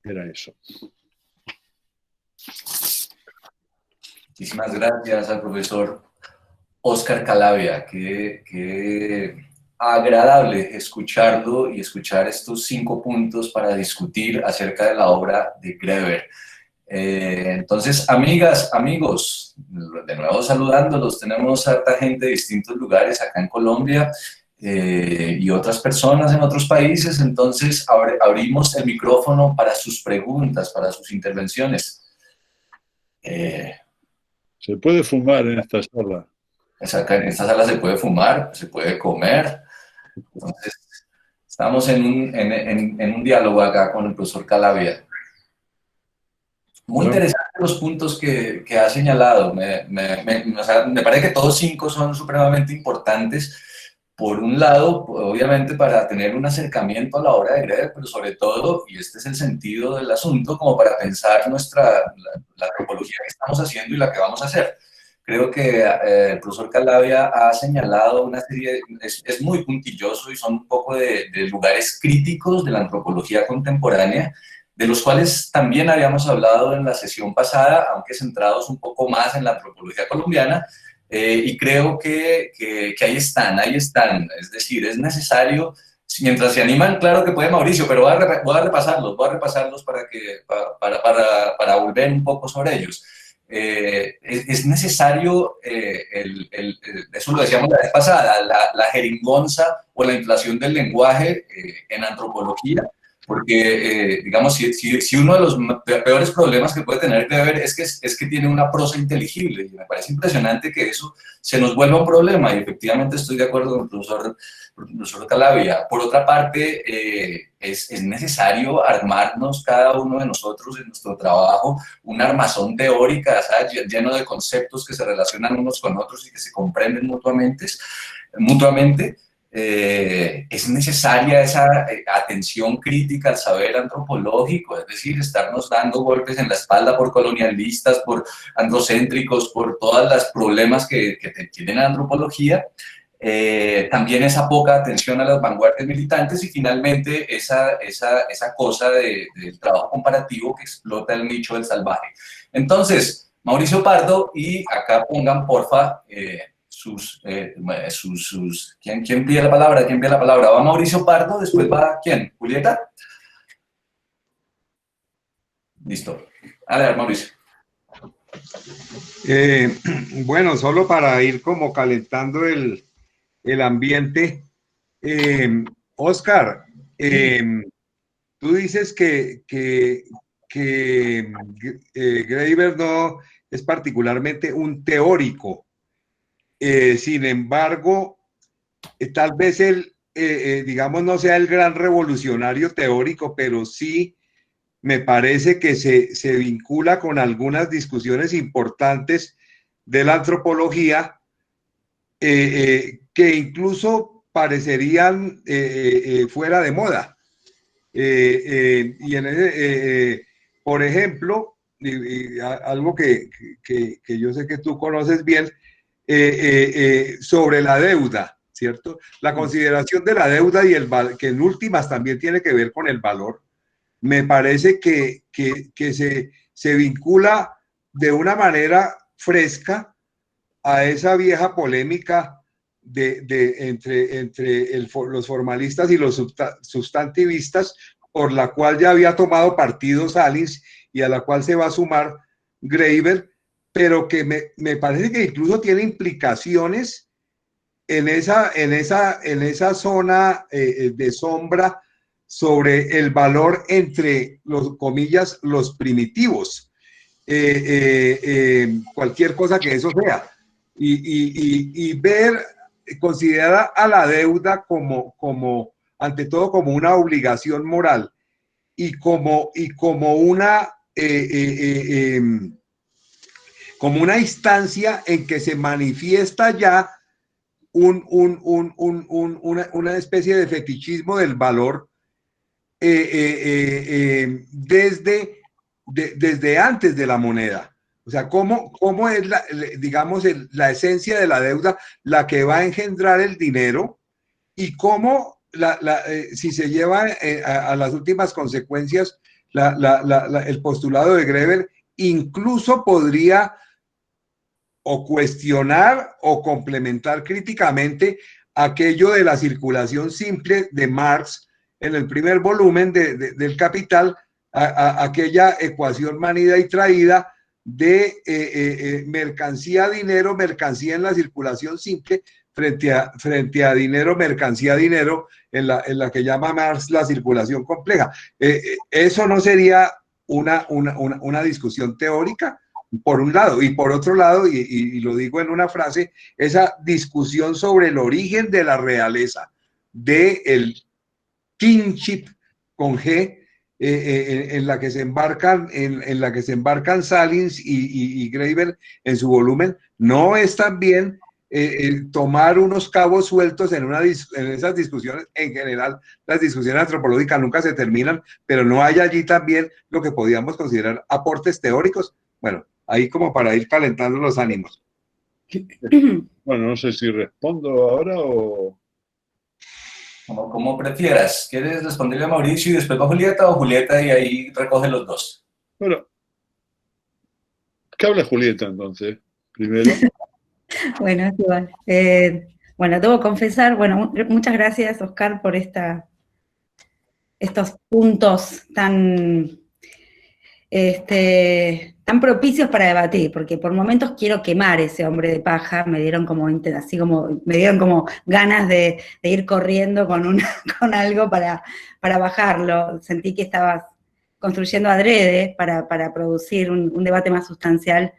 B: era eso.
C: Muchísimas gracias al profesor Óscar Calavia. Qué agradable escucharlo y escuchar estos 5 puntos para discutir acerca de la obra de Graeber. Entonces, amigas, amigos, de nuevo saludándolos, tenemos harta gente de distintos lugares acá en Colombia y otras personas en otros países, entonces abrimos el micrófono para sus preguntas, para sus intervenciones.
B: ¿Se puede fumar en esta sala?
C: En esta sala se puede fumar, se puede comer, entonces estamos en un diálogo acá con el profesor Calavia. Muy interesantes los puntos que ha señalado. O sea, me parece que todos 5 son supremamente importantes. Por un lado, obviamente, para tener un acercamiento a la obra de Graeber, pero sobre todo, y este es el sentido del asunto, como para pensar la antropología que estamos haciendo y la que vamos a hacer. Creo que el profesor Calavia ha señalado una serie, es muy puntilloso y son un poco de lugares críticos de la antropología contemporánea, de los cuales también habíamos hablado en la sesión pasada, aunque centrados un poco más en la antropología colombiana, y creo que ahí están, es decir, es necesario, mientras se animan, claro que puede Mauricio, pero voy a repasarlos para volver un poco sobre ellos. Es necesario, eso lo decíamos la vez pasada, la jeringonza o la inflación del lenguaje en antropología, porque, digamos, si uno de los peores problemas que puede tener Graeber es que tiene una prosa inteligible, y me parece impresionante que eso se nos vuelva un problema, y efectivamente estoy de acuerdo con el profesor Calavia. Por otra parte, es necesario armarnos cada uno de nosotros en nuestro trabajo una armazón teórica, ¿sabes?, lleno de conceptos que se relacionan unos con otros y que se comprenden mutuamente. Es necesaria esa atención crítica al saber antropológico, es decir, estarnos dando golpes en la espalda por colonialistas, por androcéntricos, por todos los problemas que tiene la antropología. También esa poca atención a las vanguardias militantes y finalmente esa cosa del trabajo comparativo que explota el nicho del salvaje. Entonces, Mauricio Pardo, y acá pongan porfa ¿Quién pide la palabra? ¿Quién pide la palabra? ¿Va Mauricio Pardo? ¿Después va quién? ¿Julieta? Listo. A ver, Mauricio.
A: Bueno, solo para ir como calentando el ambiente. Oscar, tú dices que Graeber no es particularmente un teórico. Sin embargo, tal vez él, digamos, no sea el gran revolucionario teórico, pero sí me parece que se vincula con algunas discusiones importantes de la antropología que incluso parecerían fuera de moda. Por ejemplo, algo que yo sé que tú conoces bien, sobre la deuda, ¿cierto? La consideración de la deuda y que en últimas también tiene que ver con el valor, me parece que se vincula de una manera fresca a esa vieja polémica entre los formalistas y los sustantivistas, por la cual ya había tomado partido Salins y a la cual se va a sumar Graeber, pero que me parece que incluso tiene implicaciones en esa zona de sombra sobre el valor entre los comillas los primitivos, cualquier cosa que eso sea, y considerar a la deuda como ante todo como una obligación moral y como una instancia en que se manifiesta ya una especie de fetichismo del valor desde antes de la moneda. O sea, ¿cómo es, digamos, la esencia de la deuda la que va a engendrar el dinero y cómo, si se lleva a las últimas consecuencias, el postulado de Graeber incluso podría o cuestionar o complementar críticamente aquello de la circulación simple de Marx en el primer volumen del Capital, aquella ecuación manida y traída de mercancía, dinero, mercancía en la circulación simple frente a dinero, mercancía, dinero en la que llama Marx la circulación compleja. Eso no sería una discusión teórica, por un lado, y por otro lado, y lo digo en una frase, esa discusión sobre el origen de la realeza, del kingship con G, en la que se embarcan Salins y Graeber en su volumen, no es también tomar unos cabos sueltos en esas discusiones. En general, las discusiones antropológicas nunca se terminan, pero no hay allí también lo que podíamos considerar aportes teóricos. Bueno, ahí como para ir calentando los ánimos.
B: Bueno, no sé si respondo ahora o...
C: Como prefieras. ¿Quieres responderle a Mauricio y después a Julieta, o Julieta y ahí recoge los dos?
B: Bueno, ¿qué habla Julieta entonces? Primero.
D: Bueno, es igual. Bueno, debo confesar, bueno, muchas gracias, Oscar, por estos puntos tan propicios para debatir, porque por momentos quiero quemar ese hombre de paja, me dieron como ganas de ir corriendo con algo para bajarlo. Sentí que estabas construyendo adrede para producir un debate más sustancial,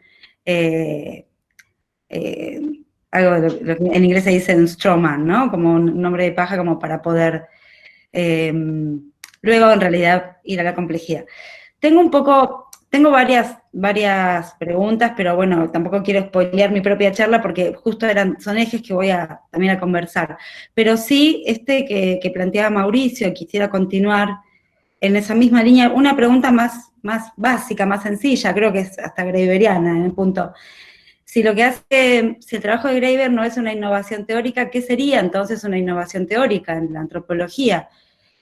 D: algo lo que en inglés se dice un straw man, ¿no? Como un hombre de paja, como para poder luego en realidad ir a la complejidad. Tengo varias preguntas, pero bueno, tampoco quiero spoilear mi propia charla porque justo son ejes que voy también a conversar. Pero sí, que planteaba Mauricio, quisiera continuar en esa misma línea, una pregunta más básica, más sencilla, creo que es hasta graeberiana en el punto. Si el trabajo de Graeber no es una innovación teórica, ¿qué sería entonces una innovación teórica en la antropología?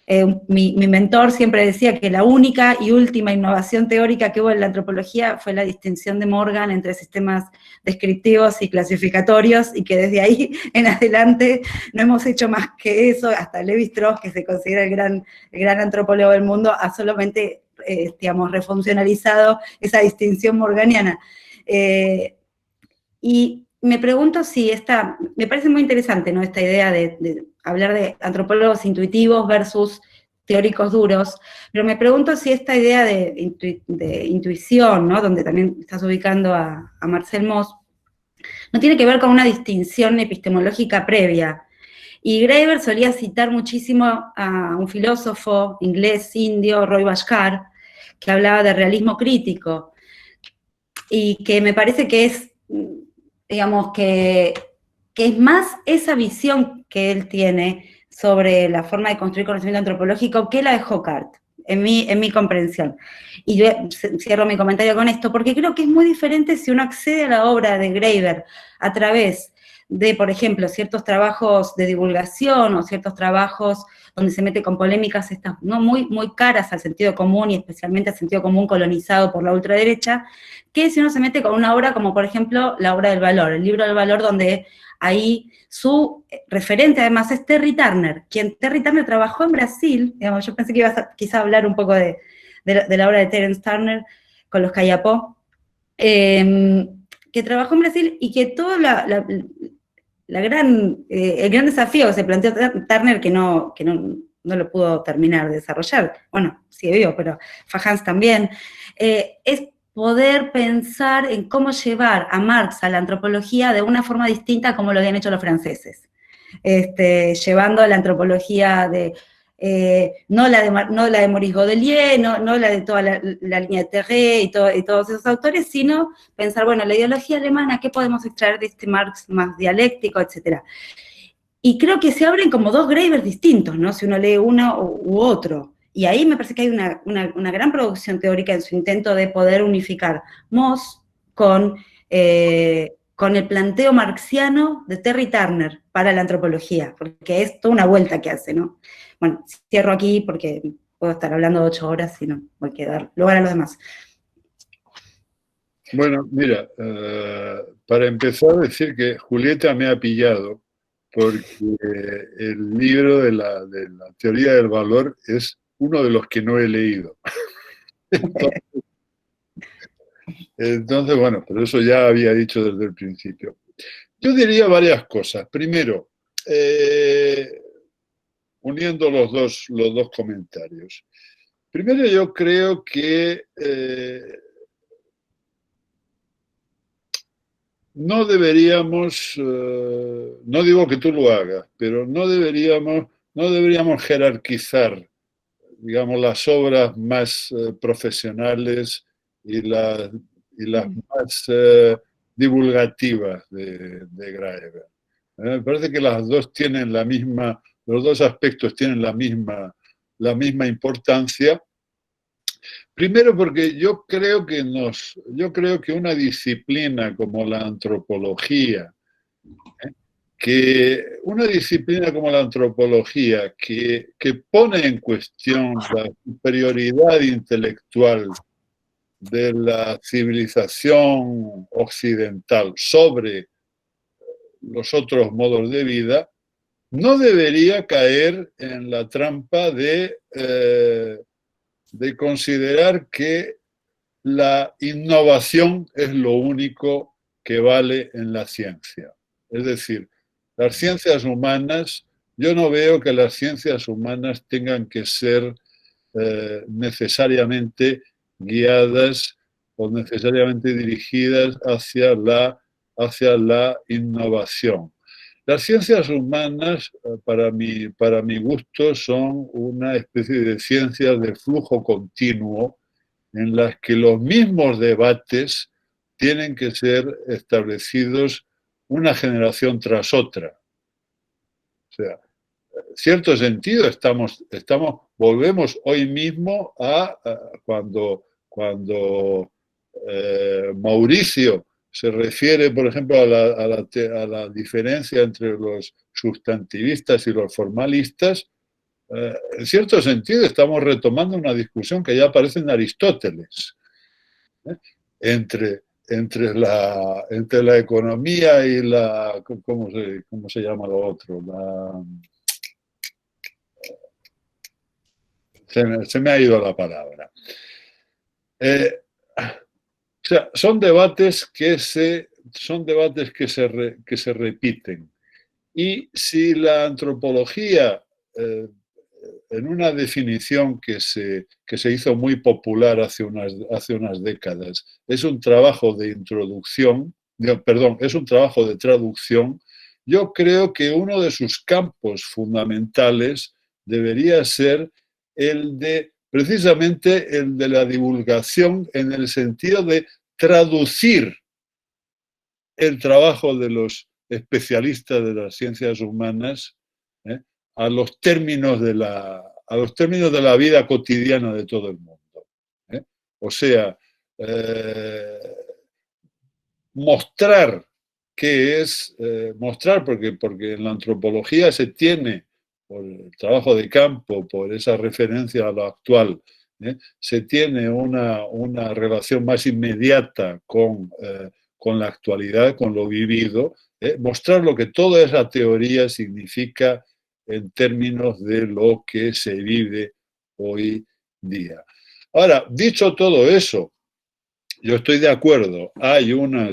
D: Mi mentor siempre decía que la única y última innovación teórica que hubo en la antropología fue la distinción de Morgan entre sistemas descriptivos y clasificatorios, y que desde ahí en adelante no hemos hecho más que eso. Hasta Lévi-Strauss, que se considera el gran antropólogo del mundo, ha solamente, digamos, refuncionalizado esa distinción morganiana. Y me pregunto si me parece muy interesante, ¿no?, esta idea de hablar de antropólogos intuitivos versus teóricos duros, pero me pregunto si esta idea de intuición, ¿no?, donde también estás ubicando a Marcel Mauss, no tiene que ver con una distinción epistemológica previa. Y Graeber solía citar muchísimo a un filósofo inglés indio, Roy Bhaskar, que hablaba de realismo crítico, y que me parece que es, digamos, que es más esa visión que él tiene sobre la forma de construir conocimiento antropológico que la de Hockart, en mi comprensión. Y yo cierro mi comentario con esto, porque creo que es muy diferente si uno accede a la obra de Graeber a través de, por ejemplo, ciertos trabajos de divulgación o ciertos trabajos donde se mete con polémicas estas, ¿no?, muy, muy caras al sentido común, y especialmente al sentido común colonizado por la ultraderecha, que si uno se mete con una obra como, por ejemplo, la obra del valor, el libro del valor, donde ahí su referente además es Terry Turner, Terry Turner trabajó en Brasil, digamos. Yo pensé que ibas a quizá hablar un poco de la obra de Terence Turner con los Kayapó, que trabajó en Brasil, y que todo el gran desafío que se planteó Turner, que no lo pudo terminar de desarrollar, bueno, sigue vivo, pero Fajans también, es poder pensar en cómo llevar a Marx a la antropología de una forma distinta a como lo habían hecho los franceses, llevando a la antropología de, no la de Maurice Godelier, no la de toda la línea de Terré y todos esos autores, sino pensar, bueno, la ideología alemana, ¿qué podemos extraer de este Marx más dialéctico, etcétera? Y creo que se abren como dos Graeber distintos, ¿no?, si uno lee uno u otro. Y ahí me parece que hay una gran producción teórica en su intento de poder unificar Mauss con el planteo marxiano de Terry Turner para la antropología, porque es toda una vuelta que hace, ¿no? Bueno, cierro aquí porque puedo estar hablando de 8 horas y no voy a dar lugar a los demás.
B: Bueno, mira, para empezar a decir que Julieta me ha pillado, porque el libro de la teoría del valor es uno de los que no he leído. Entonces, bueno, pero eso ya había dicho desde el principio. Yo diría varias cosas. Primero, uniendo los dos comentarios. Primero, yo creo que no deberíamos, no digo que tú lo hagas, pero no deberíamos jerarquizar, digamos, las obras más profesionales y las más divulgativas de Graeber. Me parece que las dos tienen los dos aspectos tienen la misma importancia. Primero porque yo creo que una disciplina como la antropología, que pone en cuestión la superioridad intelectual de la civilización occidental sobre los otros modos de vida, no debería caer en la trampa de considerar que la innovación es lo único que vale en la ciencia. Es decir, las ciencias humanas, yo no veo que las ciencias humanas tengan que ser necesariamente guiadas o necesariamente dirigidas hacia la innovación. Las ciencias humanas, para mi gusto, son una especie de ciencias de flujo continuo en las que los mismos debates tienen que ser establecidos una generación tras otra. O sea, en cierto sentido volvemos hoy mismo a cuando Mauricio se refiere, por ejemplo, a la diferencia entre los sustantivistas y los formalistas. en cierto sentido estamos retomando una discusión que ya aparece en Aristóteles, ¿eh? Entre la economía y la... ¿Cómo se llama lo otro? Se me ha ido la palabra. O sea, son debates que se repiten. Y si la antropología, en una definición que se hizo muy popular hace unas décadas, es un trabajo de introducción, perdón, es un trabajo de traducción, yo creo que uno de sus campos fundamentales debería ser precisamente el de la divulgación, en el sentido de traducir el trabajo de los especialistas de las ciencias humanas, ¿eh?, a los términos de la vida cotidiana de todo el mundo, ¿eh? O sea, mostrar qué es, mostrar, porque en la antropología se tiene, por el trabajo de campo, por esa referencia a lo actual, se tiene una relación más inmediata con la actualidad, con lo vivido, mostrar lo que toda esa teoría significa en términos de lo que se vive hoy día. Ahora, dicho todo eso, yo estoy de acuerdo, hay un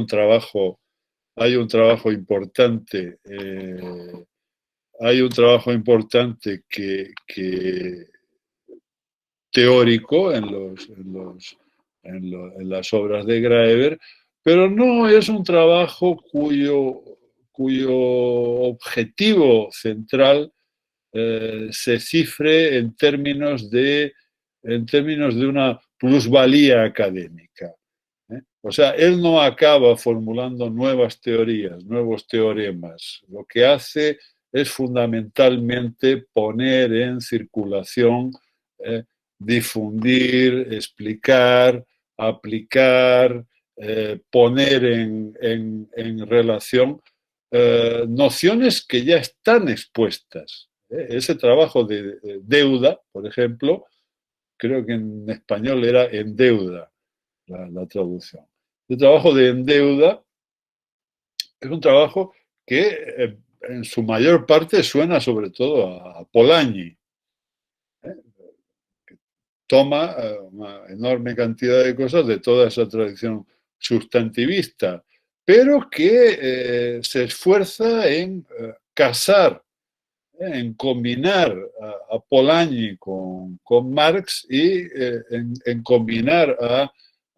B: trabajo importante, que teórico en las obras de Graeber, pero no es un trabajo cuyo objetivo central se cifre en términos de una plusvalía académica, ¿eh? O sea, él no acaba formulando nuevas teorías, nuevos teoremas. Lo que hace es fundamentalmente poner en circulación, difundir, explicar, aplicar, poner en relación nociones que ya están expuestas. Ese trabajo de deuda, por ejemplo, creo que en español era en deuda la traducción. El trabajo de en deuda es un trabajo que en su mayor parte suena sobre todo a Polanyi. Toma una enorme cantidad de cosas de toda esa tradición sustantivista, pero que se esfuerza en casar, en combinar a Polanyi con Marx y en combinar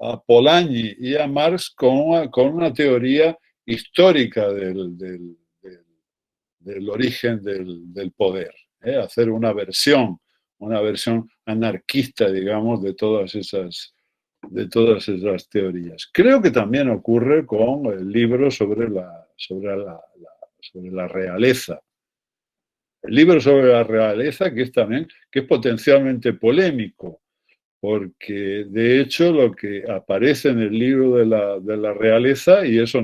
B: a Polanyi y a Marx con una teoría histórica del origen del poder, hacer una versión anarquista, digamos, de todas esas teorías. Creo que también ocurre con el libro sobre la realeza. El libro sobre la realeza, que es potencialmente polémico, porque de hecho lo que aparece en el libro de la realeza, y eso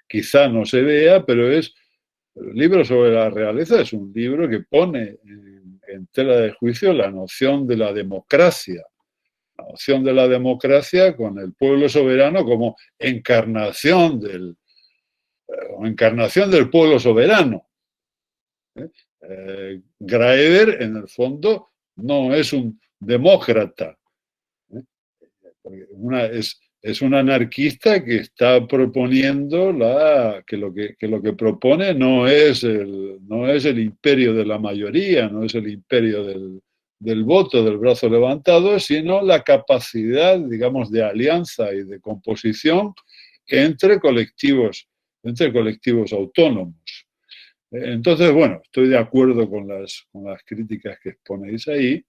B: quizá no se vea, pero el libro sobre la realeza es un libro que pone en tela de juicio la noción de la democracia con el pueblo soberano como encarnación del pueblo soberano. Graeber, en el fondo, no es un demócrata. Es un anarquista que está proponiendo que lo que propone no es el imperio de la mayoría, no es el imperio del voto, del brazo levantado, sino la capacidad, digamos, de alianza y de composición entre colectivos autónomos. Entonces, bueno, estoy de acuerdo con las críticas que exponéis ahí.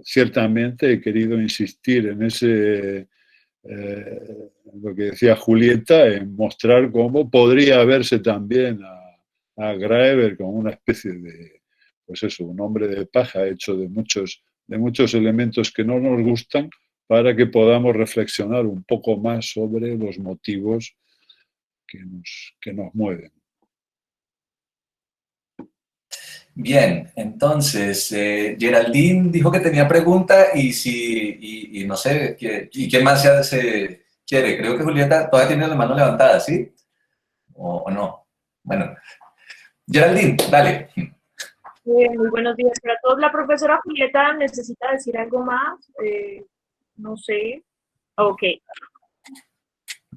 B: Ciertamente he querido insistir en lo que decía Julieta, en mostrar cómo podría verse también a Graeber como una especie de, pues eso, un hombre de paja hecho de muchos elementos que no nos gustan, para que podamos reflexionar un poco más sobre los motivos que nos mueven.
C: Bien, entonces, Geraldine dijo que tenía pregunta y no sé, ¿y qué más se quiere? Creo que Julieta todavía tiene la mano levantada, ¿sí? ¿O no? Bueno, Geraldine, dale.
E: Muy buenos días para todos. La profesora Julieta necesita decir algo más. No sé. Ok.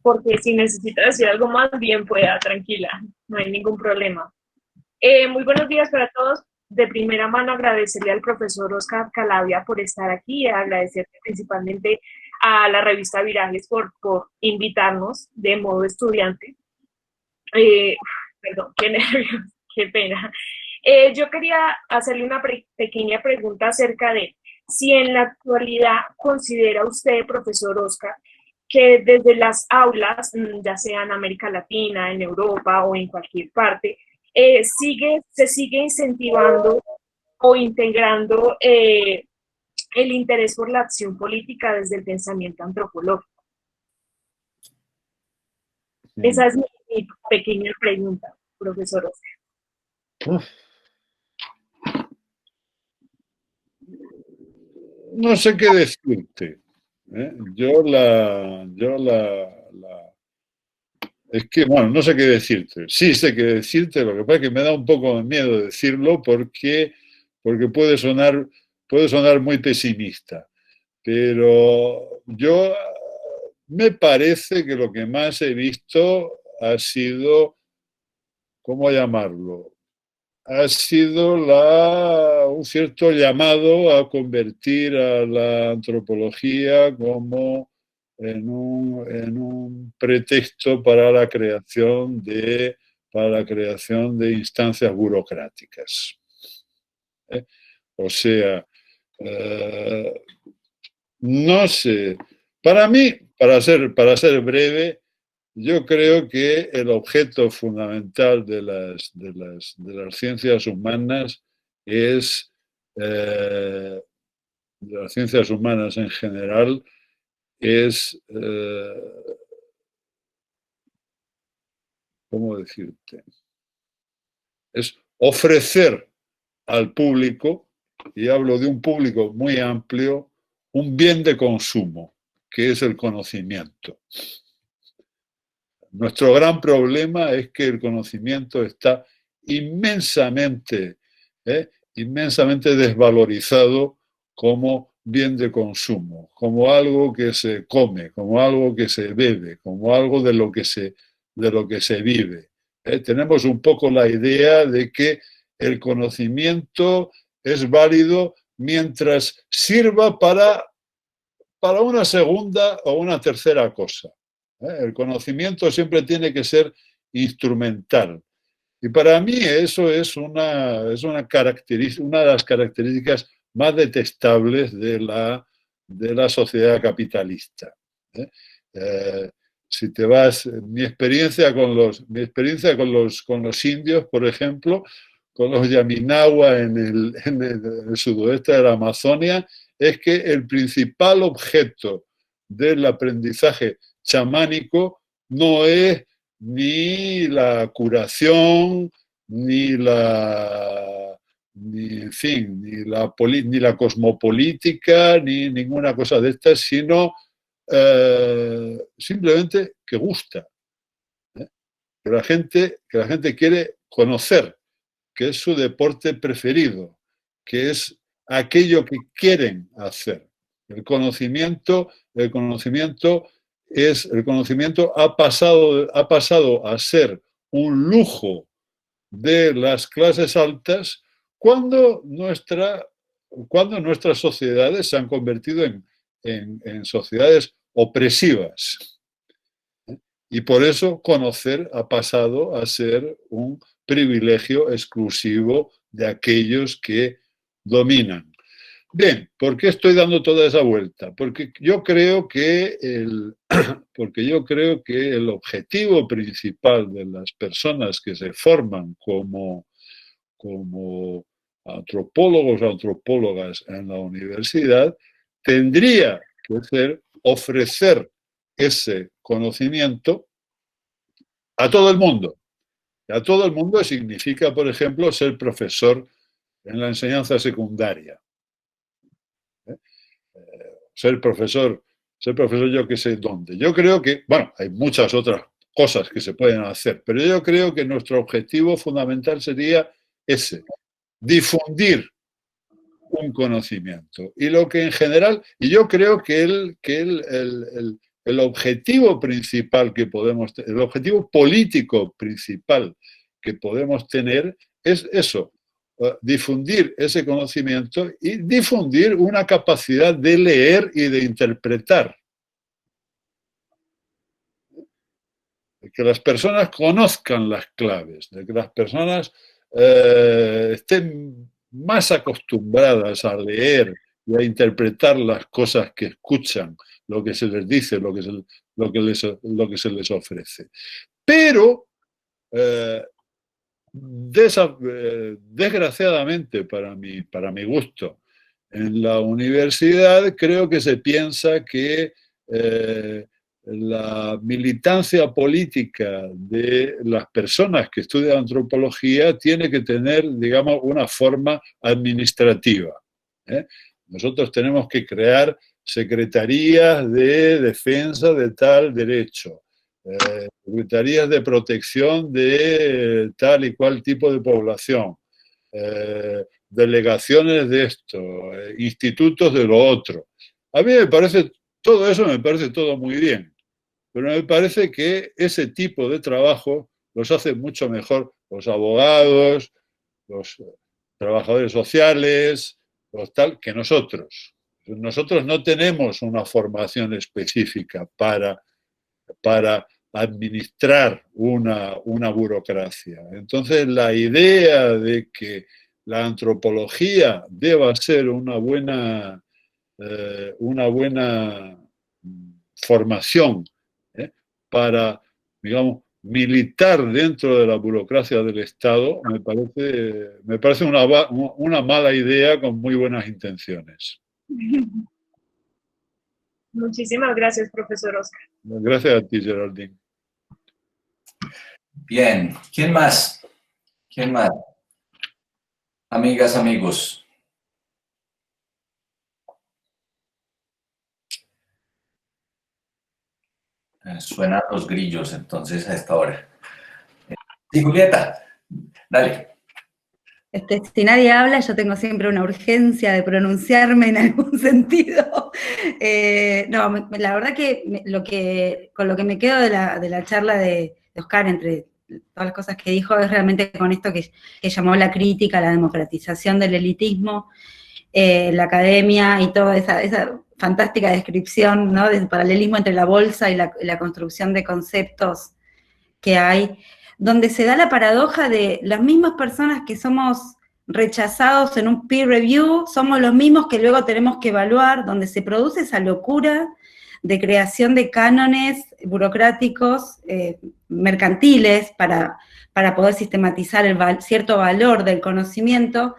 E: Porque si necesita decir algo más, bien pueda, tranquila. No hay ningún problema. Muy buenos días para todos. De primera mano agradecerle al profesor Oscar Calavia por estar aquí y agradecerle principalmente a la revista Virajes por invitarnos de modo estudiante. Perdón, qué nervios, qué pena. Yo quería hacerle una pequeña pregunta acerca de si en la actualidad considera usted, profesor Oscar, que desde las aulas, ya sea en América Latina, en Europa o en cualquier parte, se sigue incentivando o integrando el interés por la acción política desde el pensamiento antropológico. Esa es mi pequeña pregunta, profesor Oscar.
B: No sé qué decirte. Es que, bueno, no sé qué decirte. Sí sé qué decirte, lo que pasa es que me da un poco de miedo decirlo porque puede sonar muy pesimista. Pero yo me parece que lo que más he visto ha sido, ¿cómo llamarlo? Ha sido un cierto llamado a convertir a la antropología como en un pretexto para para la creación de instancias burocráticas. O sea, no sé. Para mí, para ser breve, yo creo que el objeto fundamental de las ciencias humanas es, de las ciencias humanas en general, es, ¿cómo decirte? Es ofrecer al público, y hablo de un público muy amplio, un bien de consumo, que es el conocimiento. Nuestro gran problema es que el conocimiento está inmensamente desvalorizado como bien de consumo, como algo que se come, como algo que se bebe, como algo de lo que se vive. Tenemos un poco la idea de que el conocimiento es válido mientras sirva para una segunda o una tercera cosa. El conocimiento siempre tiene que ser instrumental. Y para mí eso es una de las características más detestables de la sociedad capitalista. Si te vas, mi experiencia con los indios, por ejemplo, con los Yaminawa en el sudoeste de la Amazonia, es que el principal objeto del aprendizaje chamánico no es ni la curación, ni la cosmopolítica, ni ninguna cosa de estas, sino simplemente que gusta. Que la gente quiere conocer, que es su deporte preferido, que es aquello que quieren hacer. El conocimiento ha pasado a ser un lujo de las clases altas cuando nuestras sociedades se han convertido en sociedades opresivas. Y por eso conocer ha pasado a ser un privilegio exclusivo de aquellos que dominan. Bien, ¿por qué estoy dando toda esa vuelta? Porque yo creo que el objetivo principal de las personas que se forman como antropólogos o antropólogas en la universidad tendría que ser ofrecer ese conocimiento a todo el mundo. A todo el mundo significa, por ejemplo, ser profesor en la enseñanza secundaria. Ser profesor yo que sé dónde. Yo creo que, bueno, hay muchas otras cosas que se pueden hacer, pero yo creo que nuestro objetivo fundamental sería ese, difundir un conocimiento. Y lo que en general, y yo creo que el objetivo principal que podemos, el objetivo político principal que podemos tener es eso, difundir ese conocimiento y difundir una capacidad de leer y de interpretar. De que las personas conozcan las claves, de que las personas estén más acostumbradas a leer y a interpretar las cosas que escuchan, lo que se les dice, lo que se les ofrece. Pero, desgraciadamente para mi gusto, en la universidad creo que se piensa que la militancia política de las personas que estudian antropología tiene que tener, digamos, una forma administrativa. Nosotros tenemos que crear secretarías de defensa de tal derecho, secretarías de protección de tal y cual tipo de población, delegaciones de esto, institutos de lo otro. A mí me parece, todo eso me parece todo muy bien. Pero me parece que ese tipo de trabajo los hace mucho mejor los abogados, los trabajadores sociales, los tal, que nosotros. Nosotros no tenemos una formación específica para administrar una burocracia. Entonces, la idea de que la antropología deba ser una buena formación para, digamos, militar dentro de la burocracia del Estado, me parece una mala idea con muy buenas intenciones.
E: Muchísimas gracias, profesor Oscar.
B: Gracias a ti, Geraldine.
C: Bien, ¿quién más? ¿Quién más? Amigas, amigos. Suenan los grillos, entonces, a esta hora. Sí, Julieta, dale.
D: Si nadie habla, yo tengo siempre una urgencia de pronunciarme en algún sentido. No, la verdad que con lo que me quedo de la charla de Oscar, entre todas las cosas que dijo, es realmente con esto que llamó la crítica, la democratización del elitismo, la academia y toda esa fantástica descripción, ¿no?, del paralelismo entre la bolsa y la construcción de conceptos que hay, donde se da la paradoja de las mismas personas que somos rechazados en un peer review, somos los mismos que luego tenemos que evaluar, donde se produce esa locura de creación de cánones burocráticos, mercantiles, para poder sistematizar cierto valor del conocimiento,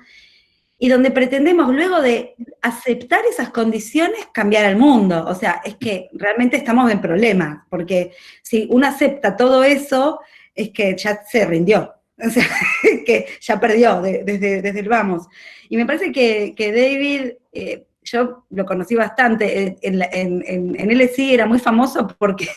D: y donde pretendemos, luego de aceptar esas condiciones, cambiar al mundo. O sea, es que realmente estamos en problemas, porque si uno acepta todo eso, es que ya se rindió, o sea, que ya perdió desde el vamos. Y me parece que David, yo lo conocí bastante, en LSI era muy famoso porque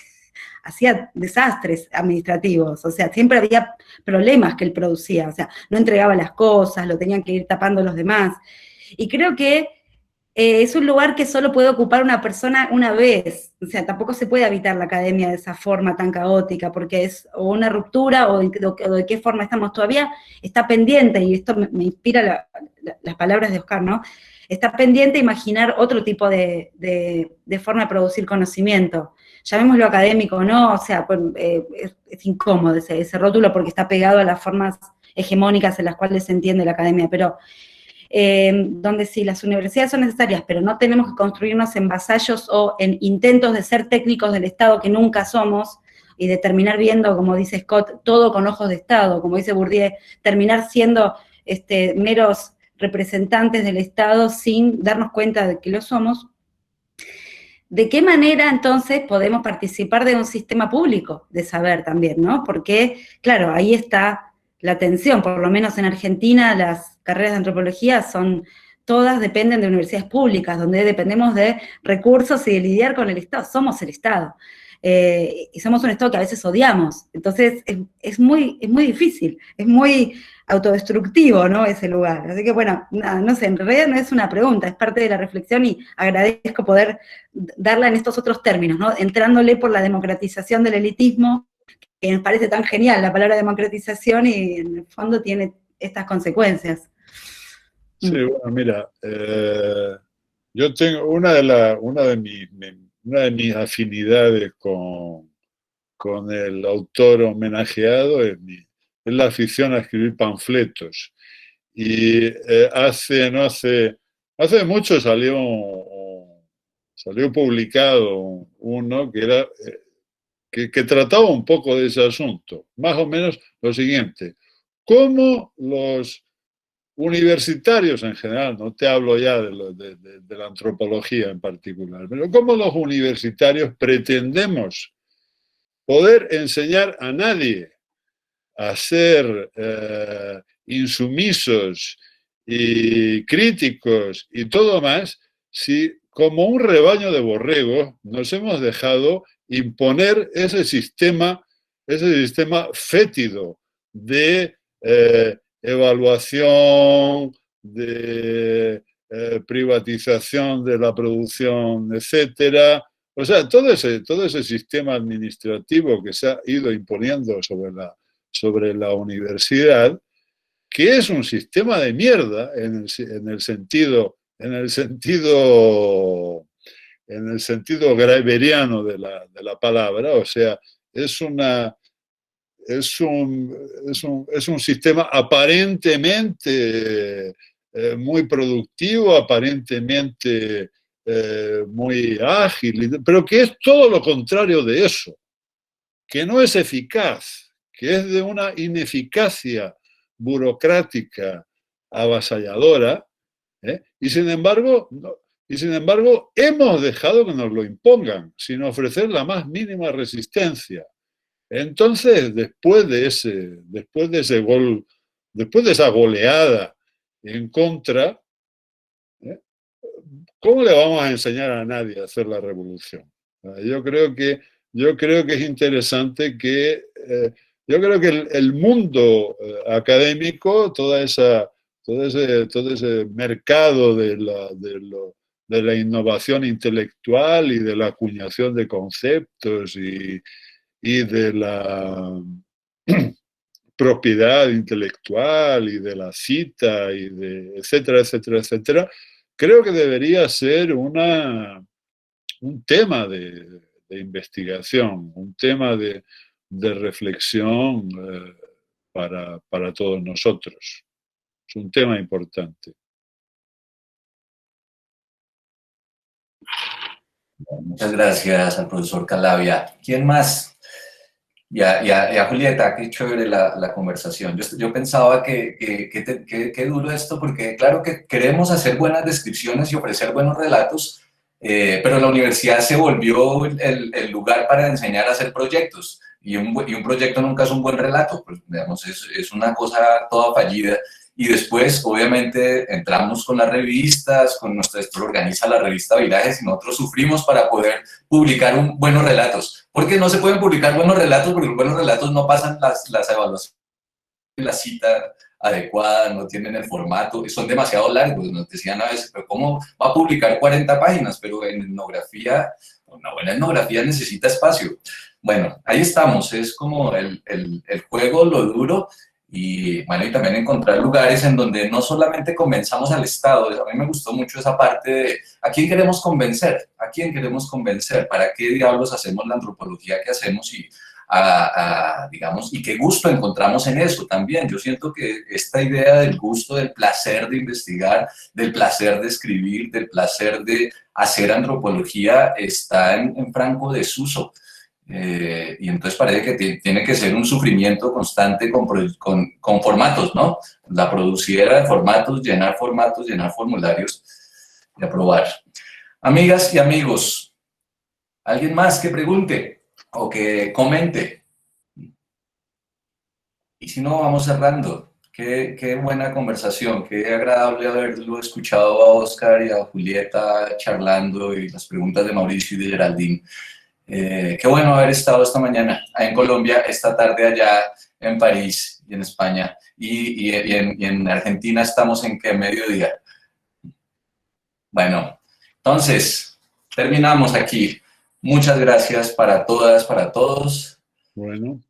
D: hacía desastres administrativos, o sea, siempre había problemas que él producía, o sea, no entregaba las cosas, lo tenían que ir tapando los demás. Y creo que es un lugar que solo puede ocupar una persona una vez, o sea, tampoco se puede habitar la academia de esa forma tan caótica, porque es o una ruptura o de qué forma estamos todavía, está pendiente, y esto me inspira las palabras de Oscar, ¿no? Está pendiente imaginar otro tipo de forma de producir conocimiento. Llamémoslo académico, ¿no? O sea, pues, es incómodo ese rótulo porque está pegado a las formas hegemónicas en las cuales se entiende la academia, pero donde sí, las universidades son necesarias, pero no tenemos que construirnos en vasallos o en intentos de ser técnicos del Estado que nunca somos, y de terminar viendo, como dice Scott, todo con ojos de Estado, como dice Bourdieu, terminar siendo meros representantes del Estado sin darnos cuenta de que lo somos. ¿De qué manera, entonces, podemos participar de un sistema público de saber también, ¿no? Porque, claro, ahí está la tensión, por lo menos en Argentina, las carreras de antropología todas dependen de universidades públicas, donde dependemos de recursos y de lidiar con el Estado. Somos el Estado. Y somos un Estado que a veces odiamos. Entonces, es muy difícil, es muy autodestructivo, ¿no?, ese lugar. Así que, bueno, nada, no sé, en realidad no es una pregunta, es parte de la reflexión y agradezco poder darla en estos otros términos, ¿no?, entrándole por la democratización del elitismo, que me parece tan genial la palabra democratización y en el fondo tiene estas consecuencias.
B: Sí, bueno, mira, yo tengo una de mis afinidades con el autor homenajeado es la afición a escribir panfletos. Y hace mucho salió publicado uno que era que trataba un poco de ese asunto, más o menos lo siguiente: cómo los universitarios en general, no te hablo ya de la antropología en particular, pero cómo los universitarios pretendemos poder enseñar a nadie a ser insumisos y críticos y todo más, si como un rebaño de borregos nos hemos dejado imponer ese sistema fétido de evaluación, de privatización de la producción, etcétera. O sea, todo ese sistema administrativo que se ha ido imponiendo sobre la universidad, que es un sistema de mierda en el sentido greberiano de la palabra. O sea, es un sistema aparentemente muy productivo, aparentemente muy ágil, pero que es todo lo contrario de eso, que no es eficaz, que es de una ineficacia burocrática avasalladora, y sin embargo hemos dejado que nos lo impongan sin ofrecer la más mínima resistencia. Entonces, después de esa goleada en contra, ¿cómo le vamos a enseñar a nadie a hacer la revolución? Yo creo que es interesante que yo creo que el mundo académico, todo ese mercado de la innovación intelectual y de la acuñación de conceptos y de la propiedad intelectual y de la cita y de etcétera, etcétera, etcétera, creo que debería ser un tema de investigación, un tema de reflexión para todos nosotros. Es un tema importante.
C: Muchas gracias al profesor Calabia. ¿Quién más? Ya, Julieta, qué chévere la conversación. Yo pensaba que duro esto, porque claro que queremos hacer buenas descripciones y ofrecer buenos relatos, pero la universidad se volvió el lugar para enseñar a hacer proyectos, y un proyecto nunca es un buen relato, pues, digamos, es una cosa toda fallida. Y después, obviamente, entramos con las revistas, esto lo organiza la revista Virajes, y nosotros sufrimos para poder publicar buenos relatos. Porque no se pueden publicar buenos relatos, porque los buenos relatos no pasan las evaluaciones, la cita adecuada, no tienen el formato, son demasiado largos. Nos decían a veces, pero ¿cómo va a publicar 40 páginas? Pero en etnografía, una buena etnografía necesita espacio. Bueno, ahí estamos, es como el juego, lo duro. Y bueno, y también encontrar lugares en donde no solamente convenzamos al Estado. A mí me gustó mucho esa parte de ¿a quién queremos convencer? ¿A quién queremos convencer? ¿Para qué diablos hacemos la antropología que hacemos? Y digamos, y qué gusto encontramos en eso también. Yo siento que esta idea del gusto, del placer de investigar, del placer de escribir, del placer de hacer antropología está en franco desuso. Y entonces parece que tiene que ser un sufrimiento constante con formatos, ¿no? La produciera de formatos, llenar formularios y aprobar. Amigas y amigos, ¿alguien más que pregunte o que comente? Y si no, vamos cerrando. Qué buena conversación, qué agradable haberlo escuchado a Oscar y a Julieta charlando y las preguntas de Mauricio y de Geraldine. Qué bueno haber estado esta mañana en Colombia, esta tarde allá en París y en España. Y en Argentina estamos en qué mediodía. Bueno, entonces terminamos aquí. Muchas gracias para todas, para todos.
B: Bueno.